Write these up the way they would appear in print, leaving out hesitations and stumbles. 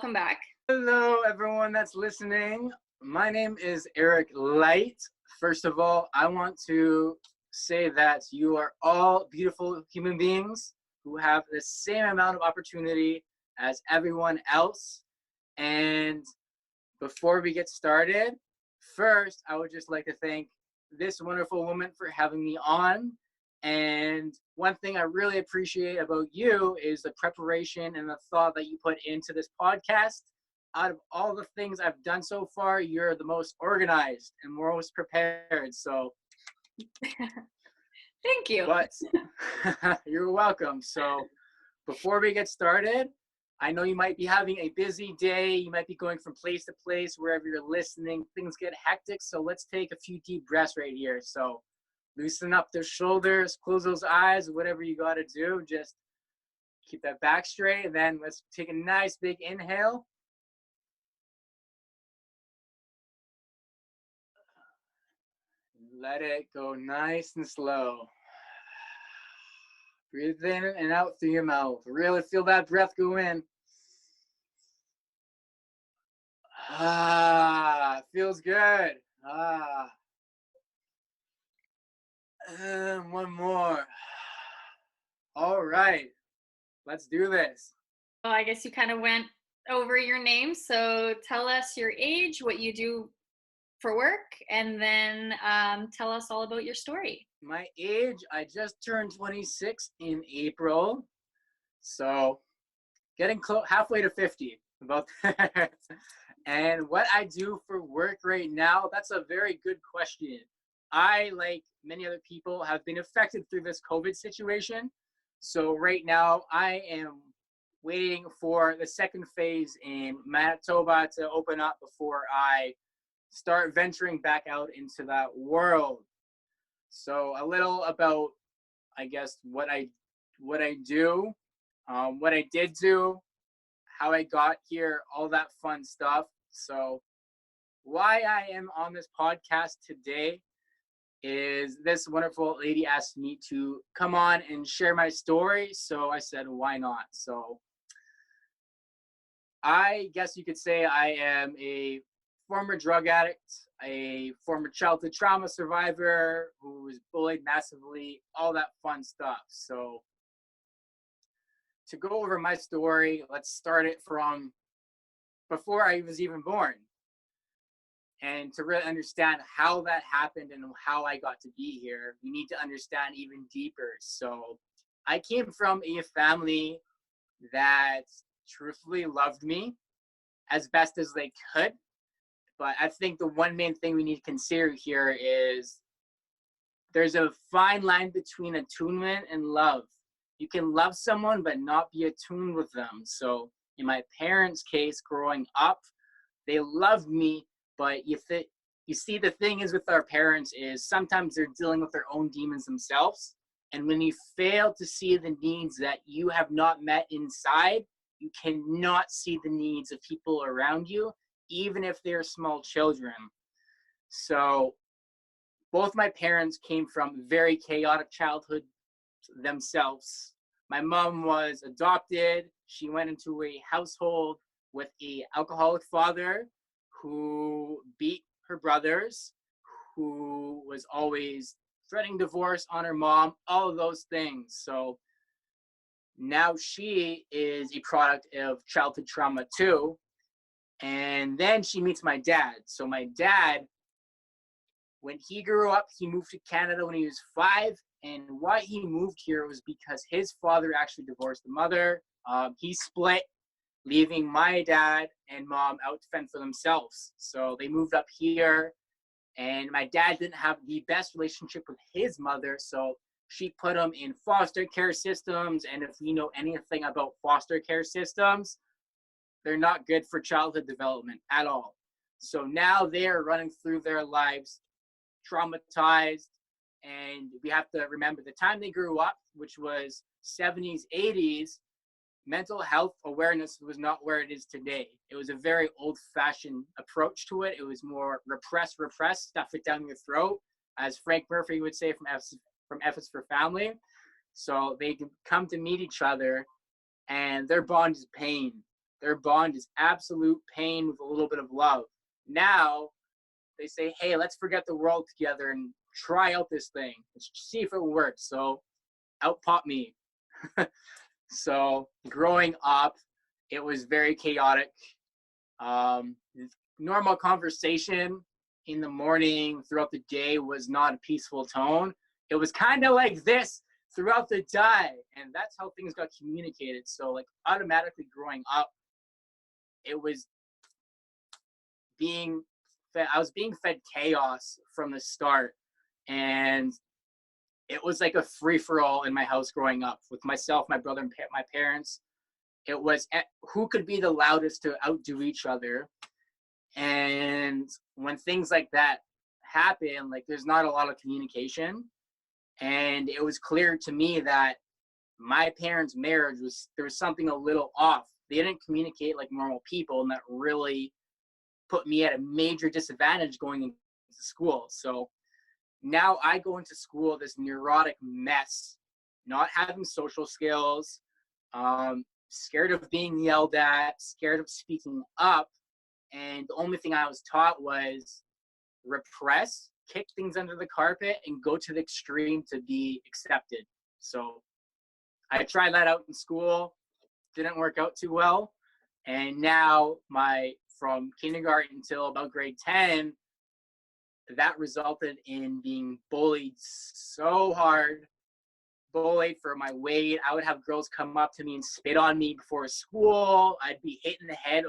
welcome back. Hello, everyone that's listening. My name is Erik Light. First of all, I want to say that you are all beautiful human beings who have the same amount of opportunity as everyone else. And before we get started, first, I would just like to thank this wonderful woman for having me on. And one thing I really appreciate about you is the preparation and the thought that you put into this podcast. Out of all the things I've done so far, you're the most organized and most prepared. So Thank you. But you're welcome. So before we get started, I know you might be having a busy day. You might be going from place to place, wherever you're listening. Things get hectic. So let's take a few deep breaths right here. So loosen up those shoulders, close those eyes, whatever you got to do. Just keep that back straight. And then let's take a nice big inhale. Let it go nice and slow. Breathe in and out through your mouth. Really feel that breath go in. Feels good. And one more. All right, let's do this. Well, I guess you kind of went over your name. So tell us your age, what you do for work, and then tell us all about your story. My age, I just turned 26 in April. So getting halfway to 50, about that. And what I do for work right now, that's a very good question. I, like many other people, have been affected through this COVID situation. So right now I am waiting for the second phase in Manitoba to open up before I start venturing back out into that world. So a little about, I guess, what I do, what I did do, how I got here, all that fun stuff. So why I am on this podcast today is this wonderful lady asked me to come on and share my story. So I said, why not? So I guess you could say I am a former drug addict, a former childhood trauma survivor who was bullied massively, all that fun stuff. So to go over my story, let's start it from before I was even born. And to really understand how that happened and how I got to be here, we need to understand even deeper. So I came from a family that truthfully loved me as best as they could. But I think the one main thing we need to consider here is there's a fine line between attunement and love. You can love someone but not be attuned with them. So in my parents' case, growing up, they loved me, but you see, the thing is with our parents is sometimes they're dealing with their own demons themselves. And when you fail to see the needs that you have not met inside, you cannot see the needs of people around you, even if they're small children. So both my parents came from very chaotic childhood themselves. My mom was adopted. She went into a household with an alcoholic father who beat her brothers, who was always threatening divorce on her mom, all of those things. So now she is a product of childhood trauma too. And then she meets my dad. So my dad, when he grew up, he moved to Canada when he was 5. And why he moved here was because his father actually divorced the mother. He split, leaving my dad and mom out to fend for themselves. So they moved up here, and my dad didn't have the best relationship with his mother, so she put him in foster care systems. And if you know anything about foster care systems, they're not good for childhood development at all. So now they're running through their lives traumatized, and we have to remember the time they grew up, which was 70s, 80s, mental health awareness was not where it is today. It was a very old-fashioned approach to it. It was more repress, stuff it down your throat, as Frank Murphy would say from F is for Family. So they can come to meet each other, and their bond is pain. their bond is absolute pain with a little bit of love. Now they say, hey, let's forget the world together and try out this thing. Let's see if it works. So out pop me. So growing up, it was very chaotic. Um, Normal conversation in the morning throughout the day was not a peaceful tone. It was kind of like this throughout the day, and that's how things got communicated. So like automatically growing up, it was being I was being fed chaos from the start, and it was like a free for all in my house growing up with myself, my brother, and my parents. It was who could be the loudest to outdo each other. And when things like that happen, like there's not a lot of communication. And it was clear to me that my parents' marriage there was something a little off. They didn't communicate like normal people, and that really put me at a major disadvantage going into school. So now I go into school this neurotic mess, not having social skills, scared of being yelled at, scared of speaking up. And the only thing I was taught was repress, kick things under the carpet, and go to the extreme to be accepted. So I tried that out in school, didn't work out too well. And now from kindergarten until about grade 10, that resulted in being bullied so hard, bullied for my weight. I would have girls come up to me and spit on me before school. I'd be hit in the head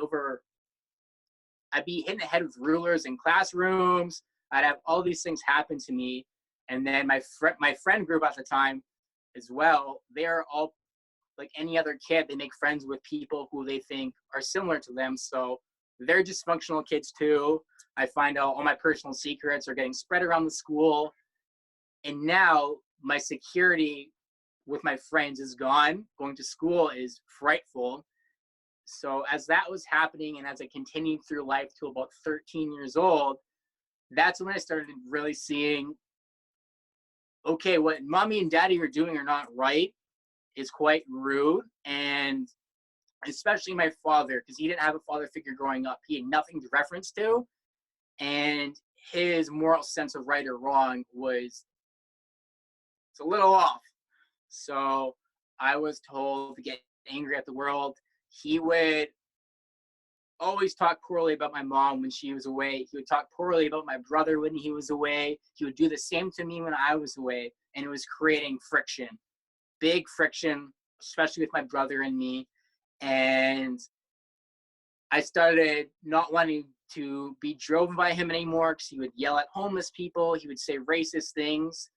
with rulers in classrooms. I'd have all these things happen to me. And then my friend group at the time as well, they're all like any other kid. They make friends with people who they think are similar to them. So they're dysfunctional kids too. I find out all my personal secrets are getting spread around the school. And now my security with my friends is gone. Going to school is frightful. So as that was happening, and as I continued through life to about 13 years old, that's when I started really seeing, okay, what mommy and daddy are doing are not right. Is quite rude. And especially my father, because he didn't have a father figure growing up. He had nothing to reference to. And his moral sense of right or wrong was it's a little off. So I was told to get angry at the world. He would always talk poorly about my mom when she was away. He would talk poorly about my brother when he was away. He would do the same to me when I was away. And it was creating friction, big friction, especially with my brother and me. And I started not wanting to be driven by him anymore because he would yell at homeless people. He would say racist things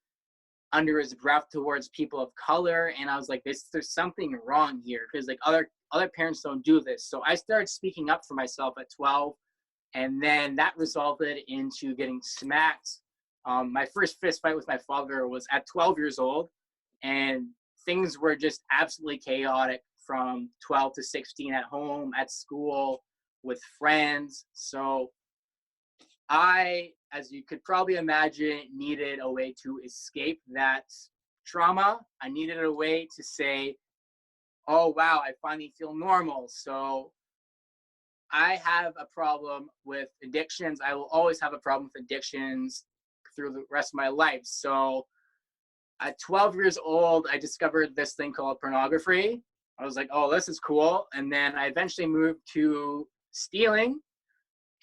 under his breath towards people of color. And I was like, there's something wrong here, because like other parents don't do this. So I started speaking up for myself at 12. And then that resulted into getting smacked. My first fist fight with my father was at 12 years old. And things were just absolutely chaotic from 12 to 16 at home, at school, with friends. So I, as you could probably imagine, needed a way to escape that trauma. I needed a way to say, oh, wow, I finally feel normal. So I have a problem with addictions. I will always have a problem with addictions through the rest of my life. So at 12 years old, I discovered this thing called pornography. I was like, oh, this is cool. And then I eventually moved to stealing.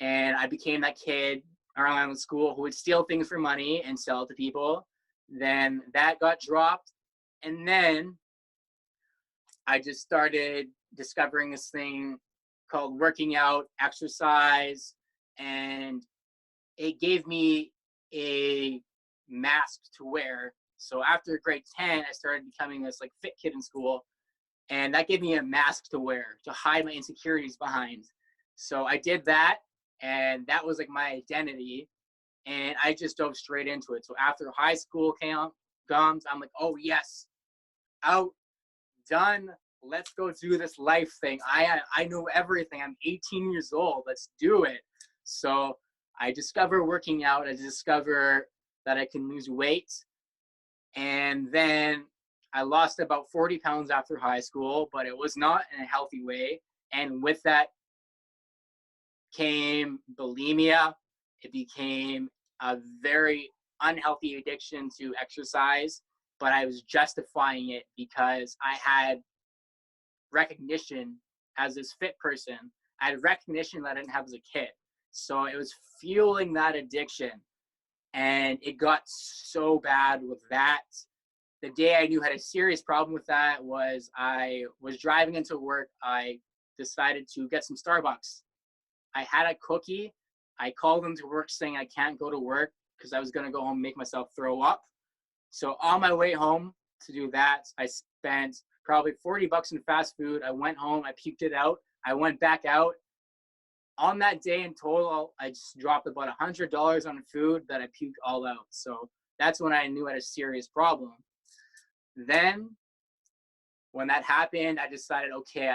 And I became that kid around school who would steal things for money and sell it to people. Then that got dropped. And then I just started discovering this thing called working out, exercise, and it gave me a mask to wear. So after grade 10, I started becoming this like fit kid in school, and that gave me a mask to wear to hide my insecurities behind. So I did that, and that was like my identity, and I just dove straight into it. So after high school comes, I'm like, oh yes, out, done. Let's go do this life thing. I know everything. I'm 18 years old. Let's do it. So I discover working out. I discover that I can lose weight. And then I lost about 40 pounds after high school, but it was not in a healthy way. And with that came bulimia. It became a very unhealthy addiction to exercise, but I was justifying it because I had recognition as this fit person. I had recognition that I didn't have as a kid. So it was fueling that addiction. And it got so bad with that. The day I knew I had a serious problem with that was I was driving into work. I decided to get some Starbucks. I had a cookie. I called into work saying I can't go to work because I was going to go home and make myself throw up. So on my way home to do that, I spent probably $40 in fast food. I went home, I puked it out. I went back out. On that day in total, I just dropped about $100 on food that I puked all out. So that's when I knew I had a serious problem. Then when that happened, I decided, okay,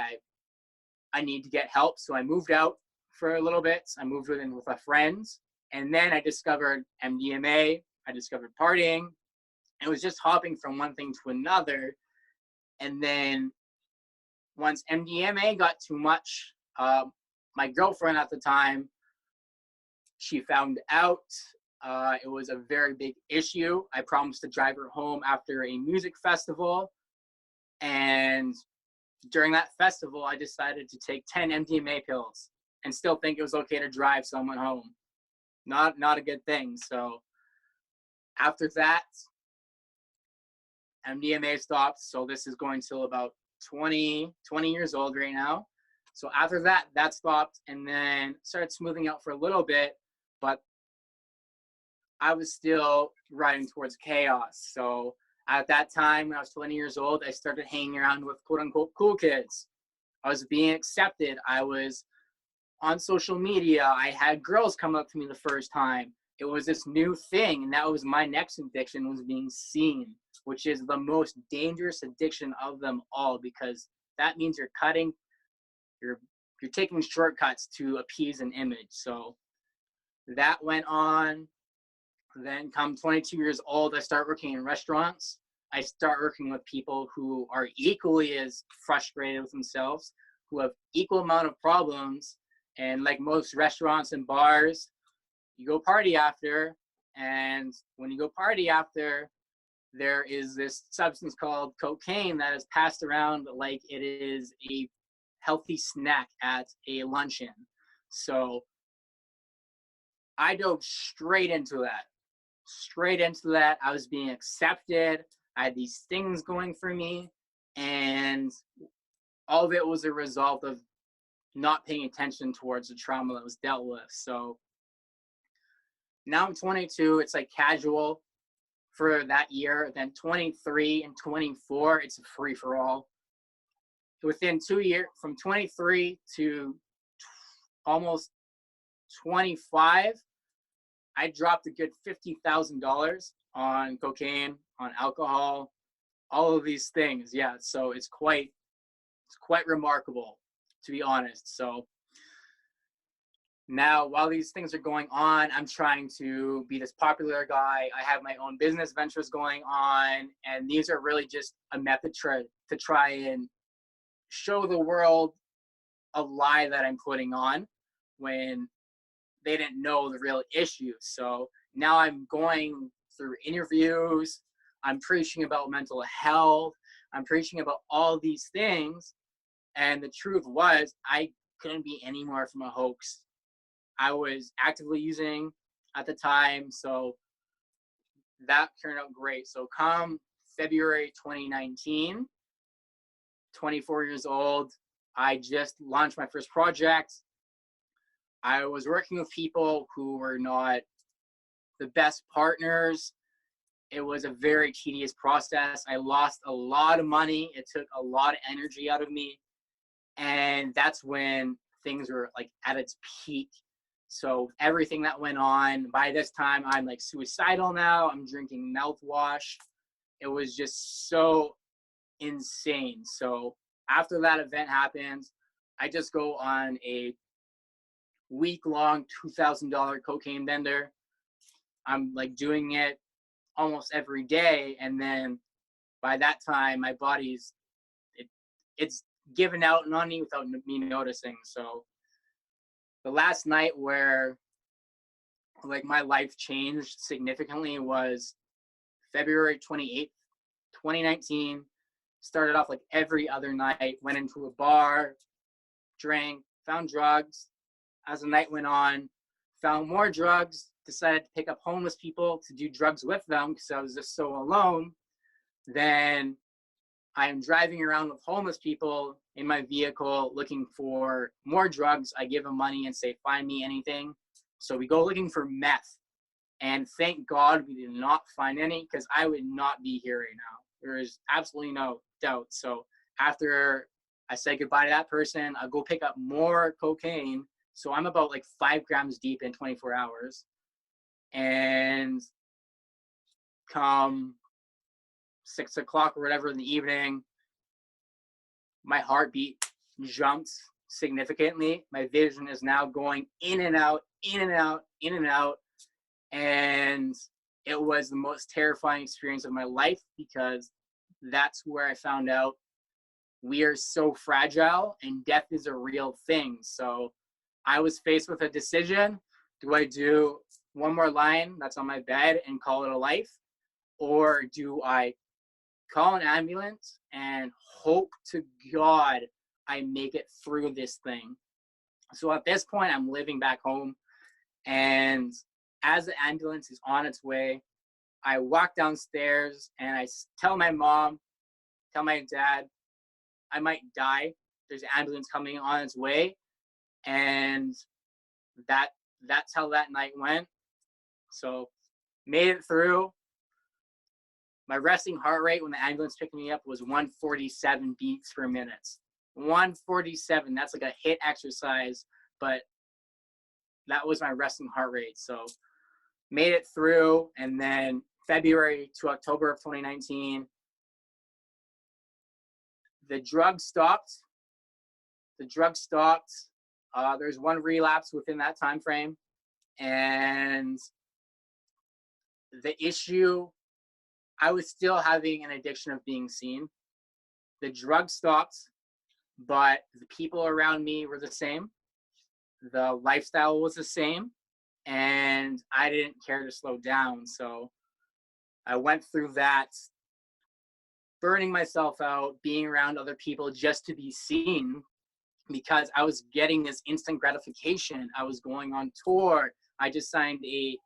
I need to get help. So I moved out for a little bit. I moved in with a friend. And then I discovered MDMA. I discovered partying. It was just hopping from one thing to another. And then once MDMA got too much, my girlfriend at the time, she found out. It was a very big issue. I promised to drive her home after a music festival. And during that festival, I decided to take 10 MDMA pills and still think it was okay to drive someone home. Not a good thing. So after that, MDMA stopped. So this is going till about 20 years old right now. So after that, that stopped and then started smoothing out for a little bit, but I was still riding towards chaos. So at that time, when I was 20 years old, I started hanging around with quote unquote cool kids. I was being accepted. I was on social media. I had girls come up to me the first time. It was this new thing. And that was my next addiction, was being seen, which is the most dangerous addiction of them all, because that means you're taking shortcuts to appease an image. So that went on. Then come 22 years old, I start working in restaurants. I start working with people who are equally as frustrated with themselves, who have equal amount of problems. And like most restaurants and bars, you go party after. And when you go party after, there is this substance called cocaine that is passed around like it is a healthy snack at a luncheon. So I dove straight into that. I was being accepted. I had these things going for me. And all of it was a result of not paying attention towards the trauma that was dealt with. So now I'm 22. It's like casual for that year. Then 23 and 24, it's a free for all. Within 2 years, from 23 to almost 25, I dropped a good $50,000 on cocaine, on alcohol, all of these things. Yeah, so it's quite remarkable, to be honest. So now, while these things are going on, I'm trying to be this popular guy. I have my own business ventures going on, and these are really just a method to try and show the world a lie that I'm putting on when they didn't know the real issue. So now I'm going through interviews. I'm preaching about mental health. I'm preaching about all these things. And the truth was, I couldn't be any more from a hoax. I was actively using at the time. So that turned out great. So come February 2019, 24 years old, I just launched my first project. I was working with people who were not the best partners. It was a very tedious process. I lost a lot of money. It took a lot of energy out of me. And that's when things were like at its peak. So everything that went on, by this time, I'm like suicidal now. I'm drinking mouthwash. It was just so insane. So after that event happens, I just go on a week-long $2,000 cocaine bender. I'm like doing it almost every day. And then by that time, my body's, it's given out money without me noticing. So the last night where like my life changed significantly was February 28th, 2019. Started off like every other night, went into a bar, drank, found drugs. As the night went on, found more drugs, decided to pick up homeless people to do drugs with them because I was just so alone. Then I'm driving around with homeless people in my vehicle looking for more drugs. I give them money and say, find me anything. So we go looking for meth. And thank God we did not find any because I would not be here right now. There is absolutely no doubt. So after I say goodbye to that person, I'll go pick up more cocaine. So I'm about like 5 grams deep in 24 hours. And come 6 o'clock or whatever in the evening, my heartbeat jumps significantly. My vision is now going in and out, in and out, in and out. And it was the most terrifying experience of my life because that's where I found out we are so fragile and death is a real thing. So I was faced with a decision. Do I do one more line that's on my bed and call it a life? Or do I call an ambulance and hope to God I make it through this thing? So at this point, I'm living back home. And as the ambulance is on its way, I walk downstairs and I tell my mom, tell my dad, I might die. There's an ambulance coming on its way. And that's how that night went. So made it through. My resting heart rate when the ambulance picked me up was 147 beats per minute. 147, that's like a HIIT exercise, but that was my resting heart rate. So made it through. And then February to October of 2019, the drug stopped. There's one relapse within that time frame. And the issue, I was still having an addiction of being seen. The drug stopped, but the people around me were the same. The lifestyle was the same. And I didn't care to slow down. So I went through that, burning myself out, being around other people just to be seen because I was getting this instant gratification. I was going on tour. I just signed a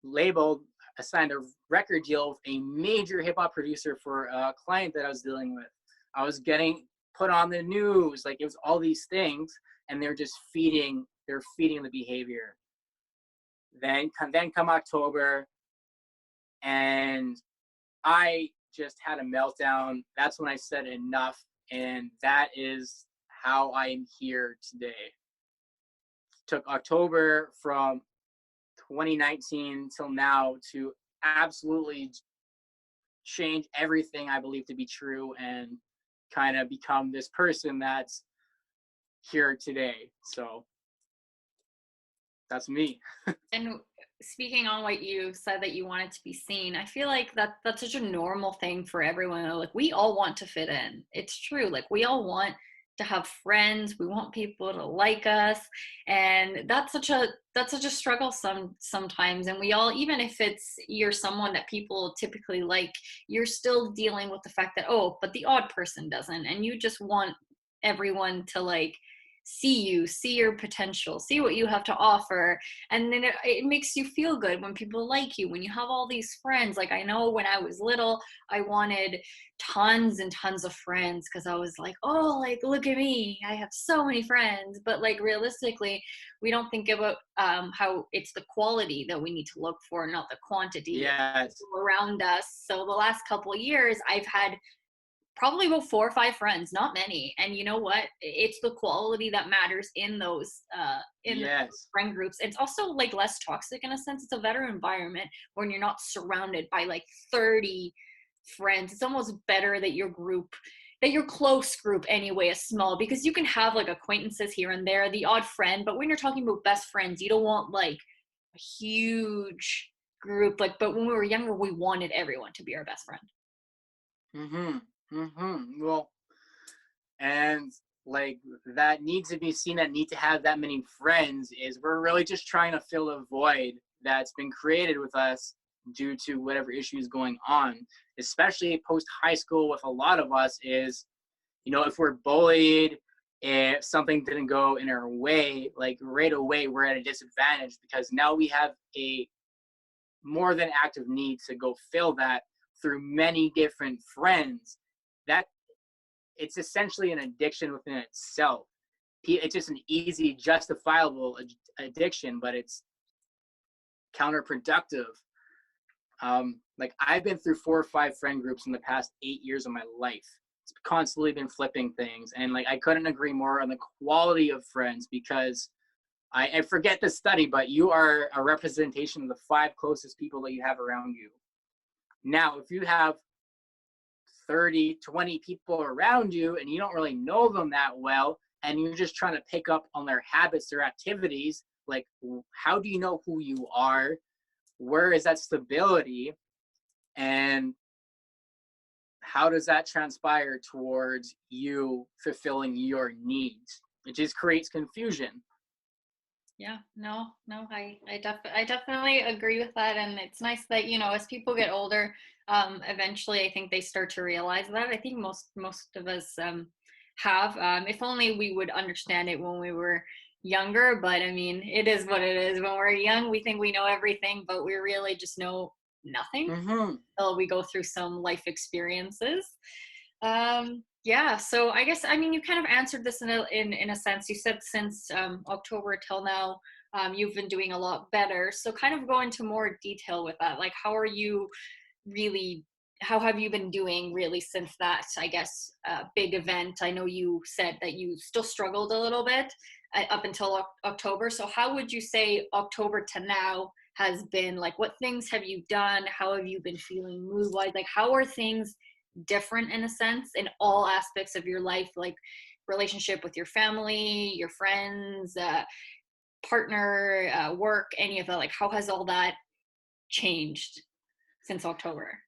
label, I signed a record deal with a major hip hop producer for a client that I was dealing with. I was getting put on the news. Like it was all these things and they're feeding the behavior. Then come October and I just had a meltdown. That's when I said enough. And that is how I am here today. Took October from 2019 till now to absolutely change everything I believe to be true and kind of become this person that's here today. So that's me. And speaking on what you said that you wanted to be seen, I feel like that's such a normal thing for everyone. Like we all want to fit in. It's true. Like we all want to have friends. We want people to like us, and that's such a struggle sometimes. And we all, even if you're someone that people typically like, you're still dealing with the fact that, oh, but the odd person doesn't, and you just want everyone to like see you, see your potential, see what you have to offer. And then it makes you feel good when people like you, when you have all these friends. Like I know when I was little, I wanted tons and tons of friends because I was like, oh, like look at me, I have so many friends. But like realistically, we don't think about how it's the quality that we need to look for, not the quantity. Yes. Around us. So the last couple of years, I've had probably about 4 or 5 friends, not many. And you know what? It's the quality that matters in those Yes. those friend groups. It's also like less toxic in a sense. It's a better environment when you're not surrounded by like 30 friends. It's almost better that your close group anyway is small, because you can have like acquaintances here and there, the odd friend, but when you're talking about best friends, you don't want like a huge group. Like, but when we were younger, we wanted everyone to be our best friend. Well, And like that need to be seen, that need to have that many friends, is we're really just trying to fill a void that's been created with us due to whatever issues going on, especially post high school with a lot of us. Is, if we're bullied, if something didn't go in our way, like right away we're at a disadvantage, because now we have a more than active need to go fill that through many different friends. That it's essentially an addiction within itself. It's just an easy, justifiable addiction, but it's counterproductive. Like I've been through 4 or 5 friend groups in the past 8 years of my life. It's constantly been flipping things, and like I couldn't agree more on the quality of friends, because I forget the study, but you are a representation of the 5 closest people that you have around you. Now, if you have 30, 20 people around you and you don't really know them that well, and you're just trying to pick up on their habits, their activities, like how do you know who you are? Where is that stability? And how does that transpire towards you fulfilling your needs? It just creates confusion. Yeah, no, I definitely agree with that. And it's nice that, as people get older, eventually I think they start to realize that. I think most of us have, if only we would understand it when we were younger. But I mean, it is what it is. When we're young, we think we know everything, but we really just know nothing Mm-hmm. until we go through some life experiences. Yeah, so I guess, I mean, you kind of answered this in a sense. You said since October till now, you've been doing a lot better. So kind of go into more detail with that. Like, how have you been doing really since that, I guess, big event? I know you said that you still struggled a little bit up until October. So how would you say October to now has been? Like, what things have you done? How have you been feeling mood-wise? Like, how are things different in a sense in all aspects of your life, like relationship with your family, your friends, partner, work, any of that? Like, how has all that changed since October?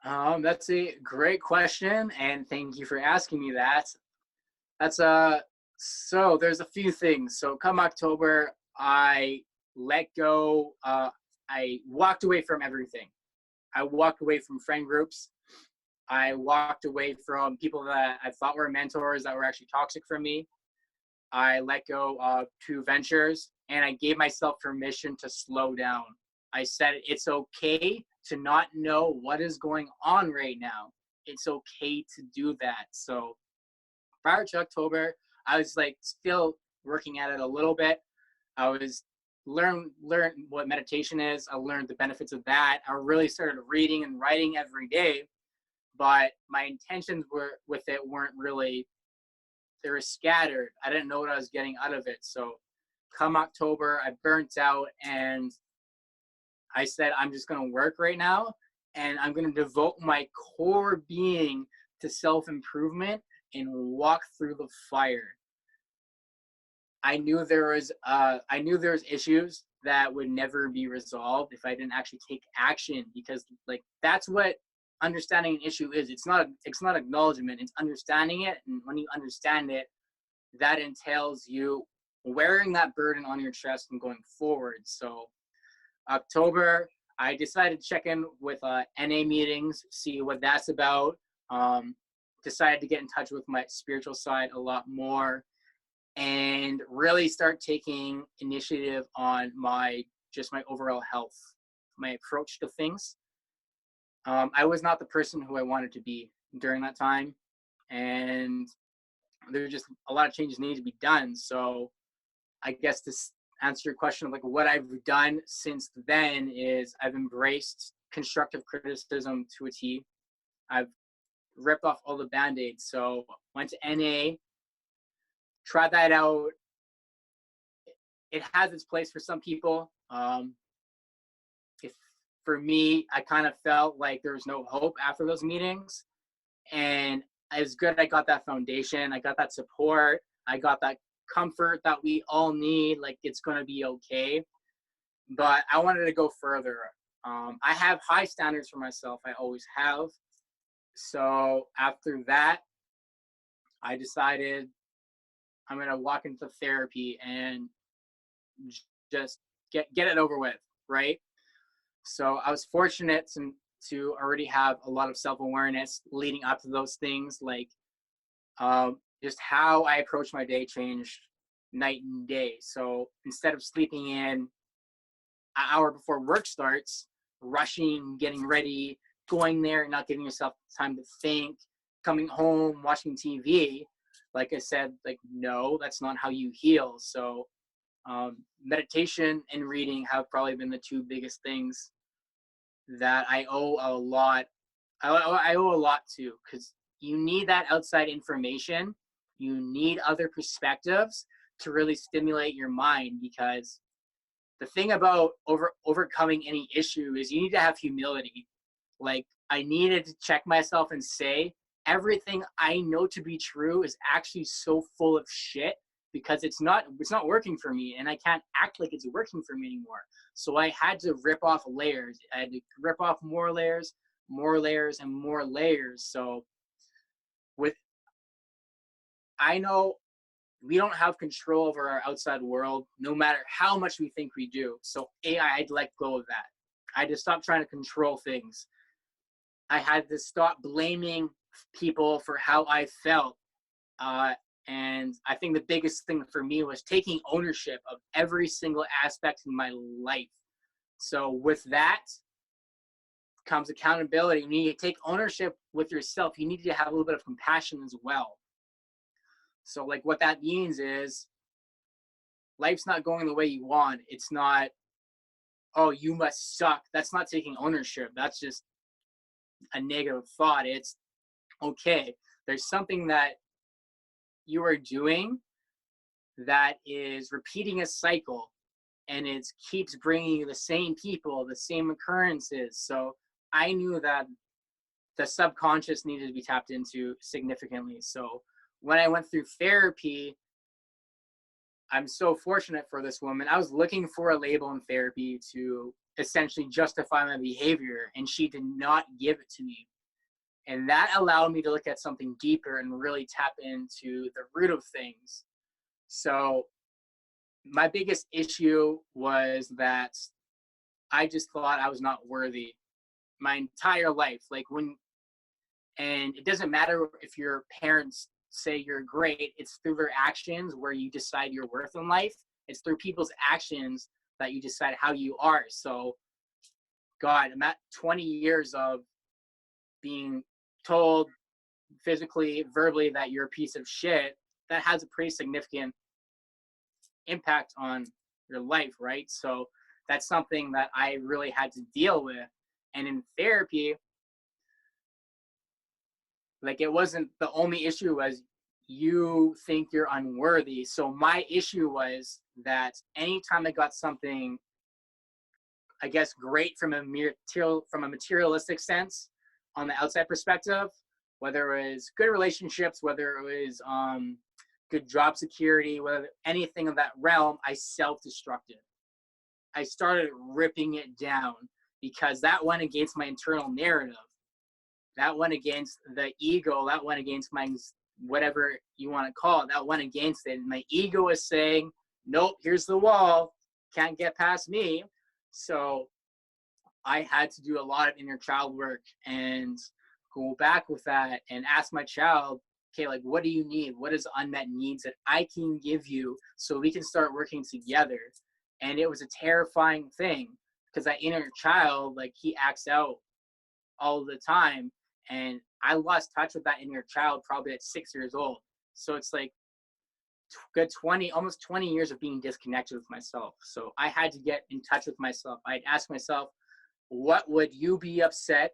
That's a great question, and thank you for asking me that. That's so there's a few things. So come October, I let go. I walked away from everything. I walked away from friend groups. I walked away from people that I thought were mentors that were actually toxic for me. I let go of 2 ventures, and I gave myself permission to slow down. I said it's okay to not know what is going on right now. It's okay to do that. So prior to October, I was like still working at it a little bit. I was learn what meditation is. I learned the benefits of that. I really started reading and writing every day, but my intentions with it weren't really, they were scattered. I didn't know what I was getting out of it. So come October, I burnt out, and I said, I'm just going to work right now, and I'm going to devote my core being to self-improvement and walk through the fire. I knew there was issues that would never be resolved if I didn't actually take action, because like that's what understanding an issue is. It's not acknowledgement, it's understanding it. And when you understand it, that entails you wearing that burden on your chest and going forward. So October, I decided to check in with NA meetings, see what that's about. Decided to get in touch with my spiritual side a lot more, and really start taking initiative on my overall health, my approach to things. I was not the person who I wanted to be during that time, and there's just a lot of changes needed to be done. So I guess to answer your question of like what I've done since then is I've embraced constructive criticism to a T. I've ripped off all the band-aids. So went to NA, tried that out. It has its place for some people. If for me, I kind of felt like there was no hope after those meetings, and it's good I got that foundation, I got that support, I got that comfort that we all need. Like it's gonna be okay. But I wanted to go further. I have high standards for myself. I always have. So after that, I decided I'm going to walk into therapy and just get it over with, right? So I was fortunate to already have a lot of self-awareness leading up to those things, like just how I approach my day changed night and day. So instead of sleeping in an hour before work starts, rushing, getting ready, going there, not giving yourself time to think, coming home, watching TV, like I said, like, no, that's not how you heal. So meditation and reading have probably been the two biggest things that I owe a lot. I owe a lot to, because you need that outside information. You need other perspectives to really stimulate your mind. Because the thing about overcoming any issue is you need to have humility. Like, I needed to check myself and say, everything I know to be true is actually so full of shit, because it's not working for me, and I can't act like it's working for me anymore. So I had to rip off layers. I had to rip off more layers, more layers, and more layers. So with I know we don't have control over our outside world, no matter how much we think we do. So I'd let go of that. I had to stop trying to control things. I had to stop blaming people for how I felt. Uh, and I think the biggest thing for me was taking ownership of every single aspect in my life. So with that comes accountability. You need to take ownership with yourself. You need to have a little bit of compassion as well. So like what that means is life's not going the way you want. It's not, oh, you must suck. That's not taking ownership. That's just a negative thought. It's okay. There's something that you are doing that is repeating a cycle, and it keeps bringing you the same people, the same occurrences. So I knew that the subconscious needed to be tapped into significantly. So when I went through therapy, I'm so fortunate for this woman. I was looking for a label in therapy to essentially justify my behavior, and she did not give it to me. And that allowed me to look at something deeper and really tap into the root of things. So my biggest issue was that I just thought I was not worthy my entire life. And it doesn't matter if your parents say you're great, it's through their actions where you decide your worth in life. It's through people's actions that you decide how you are. So, God, I'm at 20 years of being told physically, verbally that you're a piece of shit. That has a pretty significant impact on your life, right? So that's something that I really had to deal with. And in therapy, like, it wasn't the only issue was you think you're unworthy. So my issue was that anytime I got something, I guess, great from a materialistic sense on the outside perspective, whether it was good relationships, whether it was good job security, whether anything of that realm, I self-destructed. I started ripping it down because that went against my internal narrative. That went against the ego. That went against my, whatever you want to call it, that went against it. And my ego is saying, nope, here's the wall. Can't get past me. So I had to do a lot of inner child work and go back with that and ask my child, okay, like, what do you need? What is unmet needs that I can give you so we can start working together? And it was a terrifying thing because that inner child, like, he acts out all the time. And I lost touch with that inner child probably at 6 years old. So it's like good 20, almost 20 years of being disconnected with myself. So I had to get in touch with myself. I'd ask myself, what would you be upset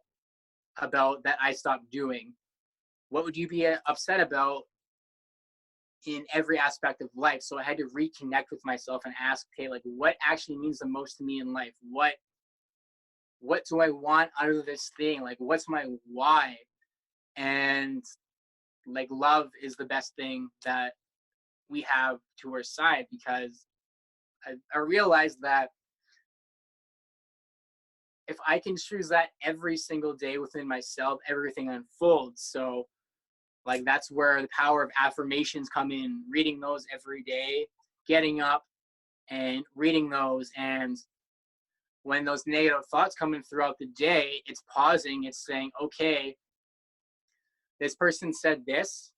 about that I stopped doing? What would you be upset about in every aspect of life? So I had to reconnect with myself and ask, okay, like, what actually means the most to me in life? What do I want out of this thing? Like, what's my why? And like, love is the best thing that we have to our side, because I realized that if I can choose that every single day within myself, everything unfolds. So Like that's where the power of affirmations come in, reading those every day, getting up and reading those. And when those negative thoughts come in throughout the day, it's pausing, it's saying, okay, this person said this,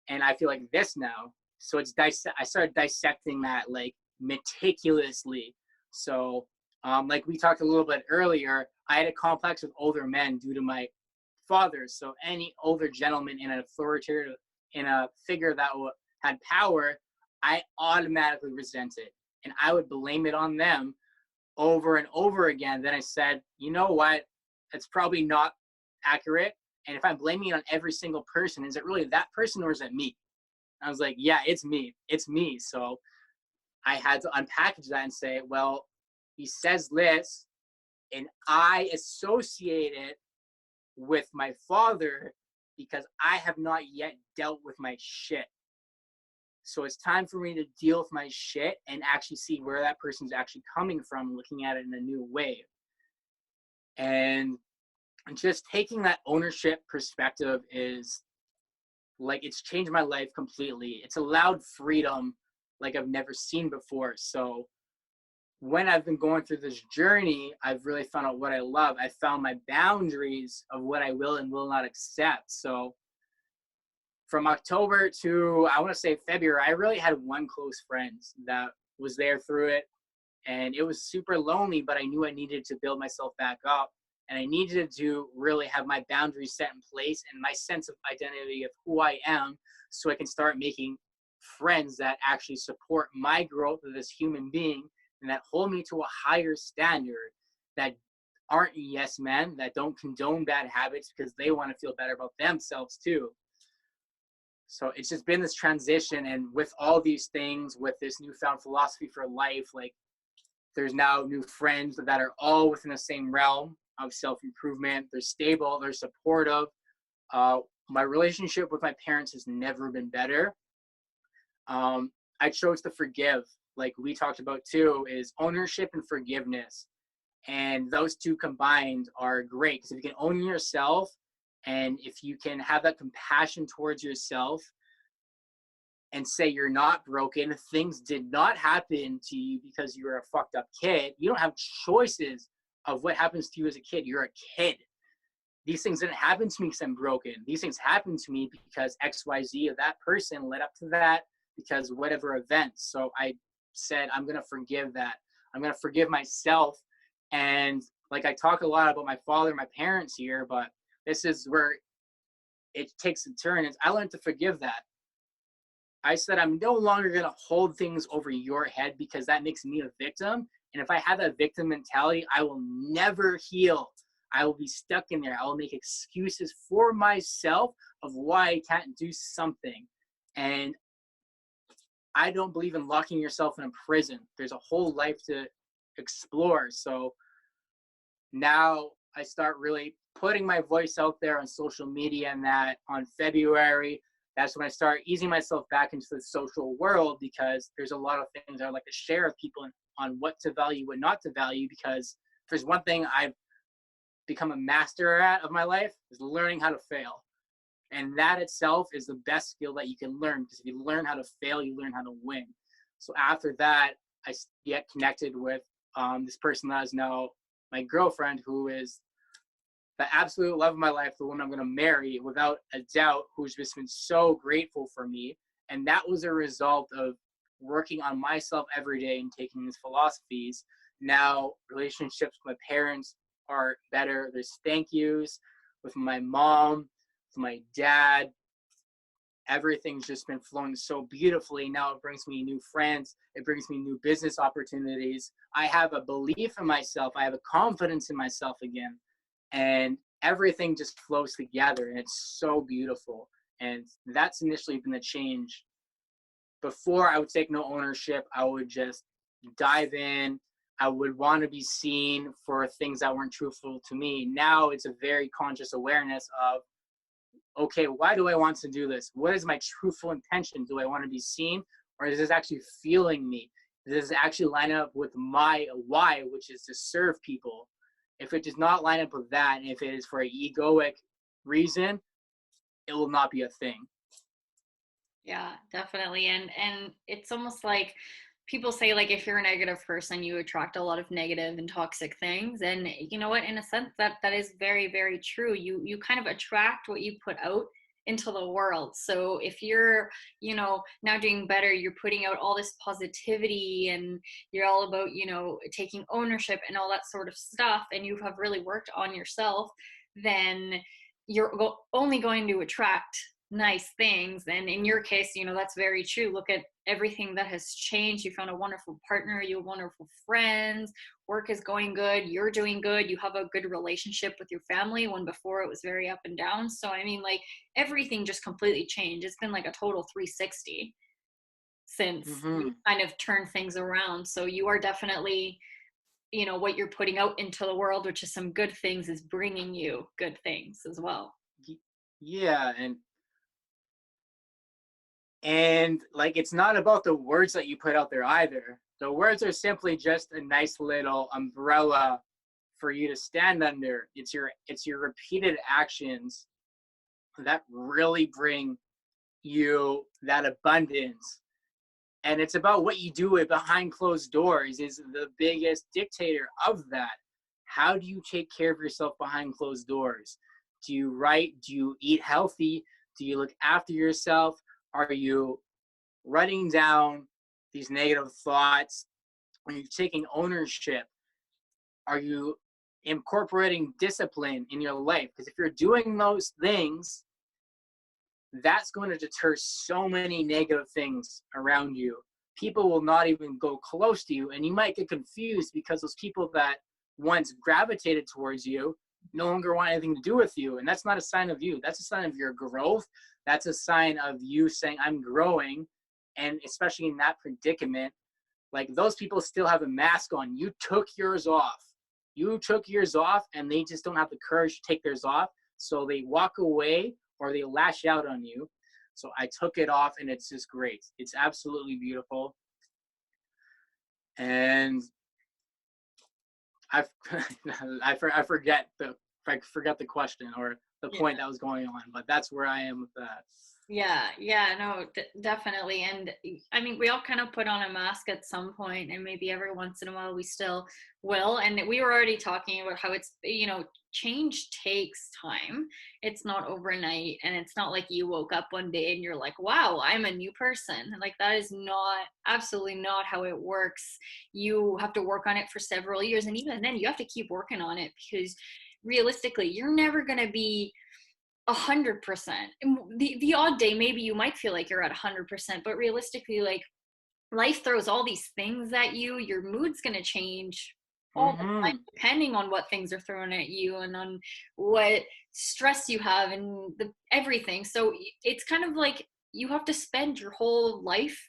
and I feel like this now. So I started dissecting that like meticulously. So like we talked a little bit earlier, I had a complex with older men due to my father. So any older gentleman in an authoritarian, in a figure that had power, I automatically resented, and I would blame it on them over and over again. Then I said, you know what? It's probably not accurate. And if I'm blaming it on every single person, is it really that person or is it me? I was like, yeah, it's me. It's me. So I had to unpackage that and say, well, he says this, and I associate it with my father because I have not yet dealt with my shit. So it's time for me to deal with my shit and actually see where that person's actually coming from, looking at it in a new way. And just taking that ownership perspective is like, it's changed my life completely. It's allowed freedom like I've never seen before. So when I've been going through this journey, I've really found out what I love. I found my boundaries of what I will and will not accept. So from October to, I want to say February, I really had one close friend that was there through it. And it was super lonely, but I knew I needed to build myself back up. And I needed to really have my boundaries set in place and my sense of identity of who I am, so I can start making friends that actually support my growth as this human being and that hold me to a higher standard, that aren't yes men, that don't condone bad habits because they want to feel better about themselves too. So it's just been this transition. And with all these things, with this newfound philosophy for life, like there's now new friends that are all within the same realm of self-improvement. They're stable, they're supportive. My relationship with my parents has never been better. I chose to forgive, like we talked about too, is ownership and forgiveness. And those two combined are great, because if you can own yourself and if you can have that compassion towards yourself and say you're not broken, things did not happen to you because you were a fucked up kid. You don't have choices of what happens to you as a kid. You're a kid. These things didn't happen to me because I'm broken. These things happened to me because XYZ of that person led up to that, because whatever events. So I said, I'm going to forgive that. I'm going to forgive myself. And like I talk a lot about my father, my parents here, but this is where it takes a turn. Is I learned to forgive that. I said, I'm no longer going to hold things over your head because that makes me a victim. And if I have that victim mentality, I will never heal. I will be stuck in there. I will make excuses for myself of why I can't do something. And I don't believe in locking yourself in a prison. There's a whole life to explore. So now I start really putting my voice out there on social media, and that on February, that's when I start easing myself back into the social world, because there's a lot of things I would like to share with people on what to value, what not to value, because if there's one thing I've become a master at of my life is learning how to fail. And that itself is the best skill that you can learn, because if you learn how to fail, you learn how to win. So after that, I get connected with this person that is now my girlfriend, who is the absolute love of my life, the woman I'm going to marry without a doubt, who's just been so grateful for me. And that was a result of working on myself every day and taking these philosophies. Now relationships with my parents are better. There's thank yous with my mom, with my dad. Everything's just been flowing so beautifully. Now it brings me new friends. It brings me new business opportunities. I have a belief in myself. I have a confidence in myself again. And everything just flows together, and it's so beautiful. And that's initially been the change. Before, I would take no ownership. I would just dive in. I would want to be seen for things that weren't truthful to me. Now it's a very conscious awareness of, okay, why do I want to do this? What is my truthful intention? Do I want to be seen, or is this actually feeling me? Does this actually line up with my why, which is to serve people? If it does not line up with that, and if it is for an egoic reason, it will not be a thing. Yeah, definitely. And it's almost like people say like if you're a negative person, you attract a lot of negative and toxic things. And you know what? In a sense that is very, very true. You kind of attract what you put out into the world. So if you're, now doing better, you're putting out all this positivity and you're all about, taking ownership and all that sort of stuff, and you have really worked on yourself, then you're only going to attract nice things. And in your case, that's very true. Look at everything that has changed. You found a wonderful partner, you have wonderful friends, work is going good, you're doing good, you have a good relationship with your family when before it was very up and down. So I mean, like, everything just completely changed. It's been like a total 360 since you Hmm. kind of turned things around. So you are definitely, what you're putting out into the world, which is some good things, is bringing you good things as well. Yeah, and like it's not about the words that you put out there either. The words are simply just a nice little umbrella for you to stand under. It's your repeated actions that really bring you that abundance. And it's about what you do behind closed doors is the biggest dictator of that. How do you take care of yourself behind closed doors? Do you write? Do you eat healthy? Do you look after yourself? Are you writing down these negative thoughts? Are you taking ownership? Are you incorporating discipline in your life? Because if you're doing those things, that's going to deter so many negative things around you. People will not even go close to you, and you might get confused because those people that once gravitated towards you no longer want anything to do with you. And that's not a sign of you. That's a sign of your growth. That's a sign of you saying, I'm growing. And especially in that predicament, like, those people still have a mask on. You took yours off. You took yours off, and they just don't have the courage to take theirs off. So they walk away or they lash out on you. So I took it off, and it's just great. It's absolutely beautiful. And I I forget the question or the point that was going on, but that's where I am with that. Yeah, no, definitely. And I mean, we all kind of put on a mask at some point, and maybe every once in a while we still will. And we were already talking about how it's, change takes time. It's not overnight, and it's not like you woke up one day and you're like, wow, I'm a new person. Like, that is not, absolutely not how it works. You have to work on it for several years. And even then, you have to keep working on it, because realistically, you're never going to be 100%. The odd day, maybe you might feel like you're at 100%, but realistically, like, life throws all these things at you. Your mood's going to change all the time, Mm-hmm. depending on what things are thrown at you and on what stress you have and everything. So it's kind of like you have to spend your whole life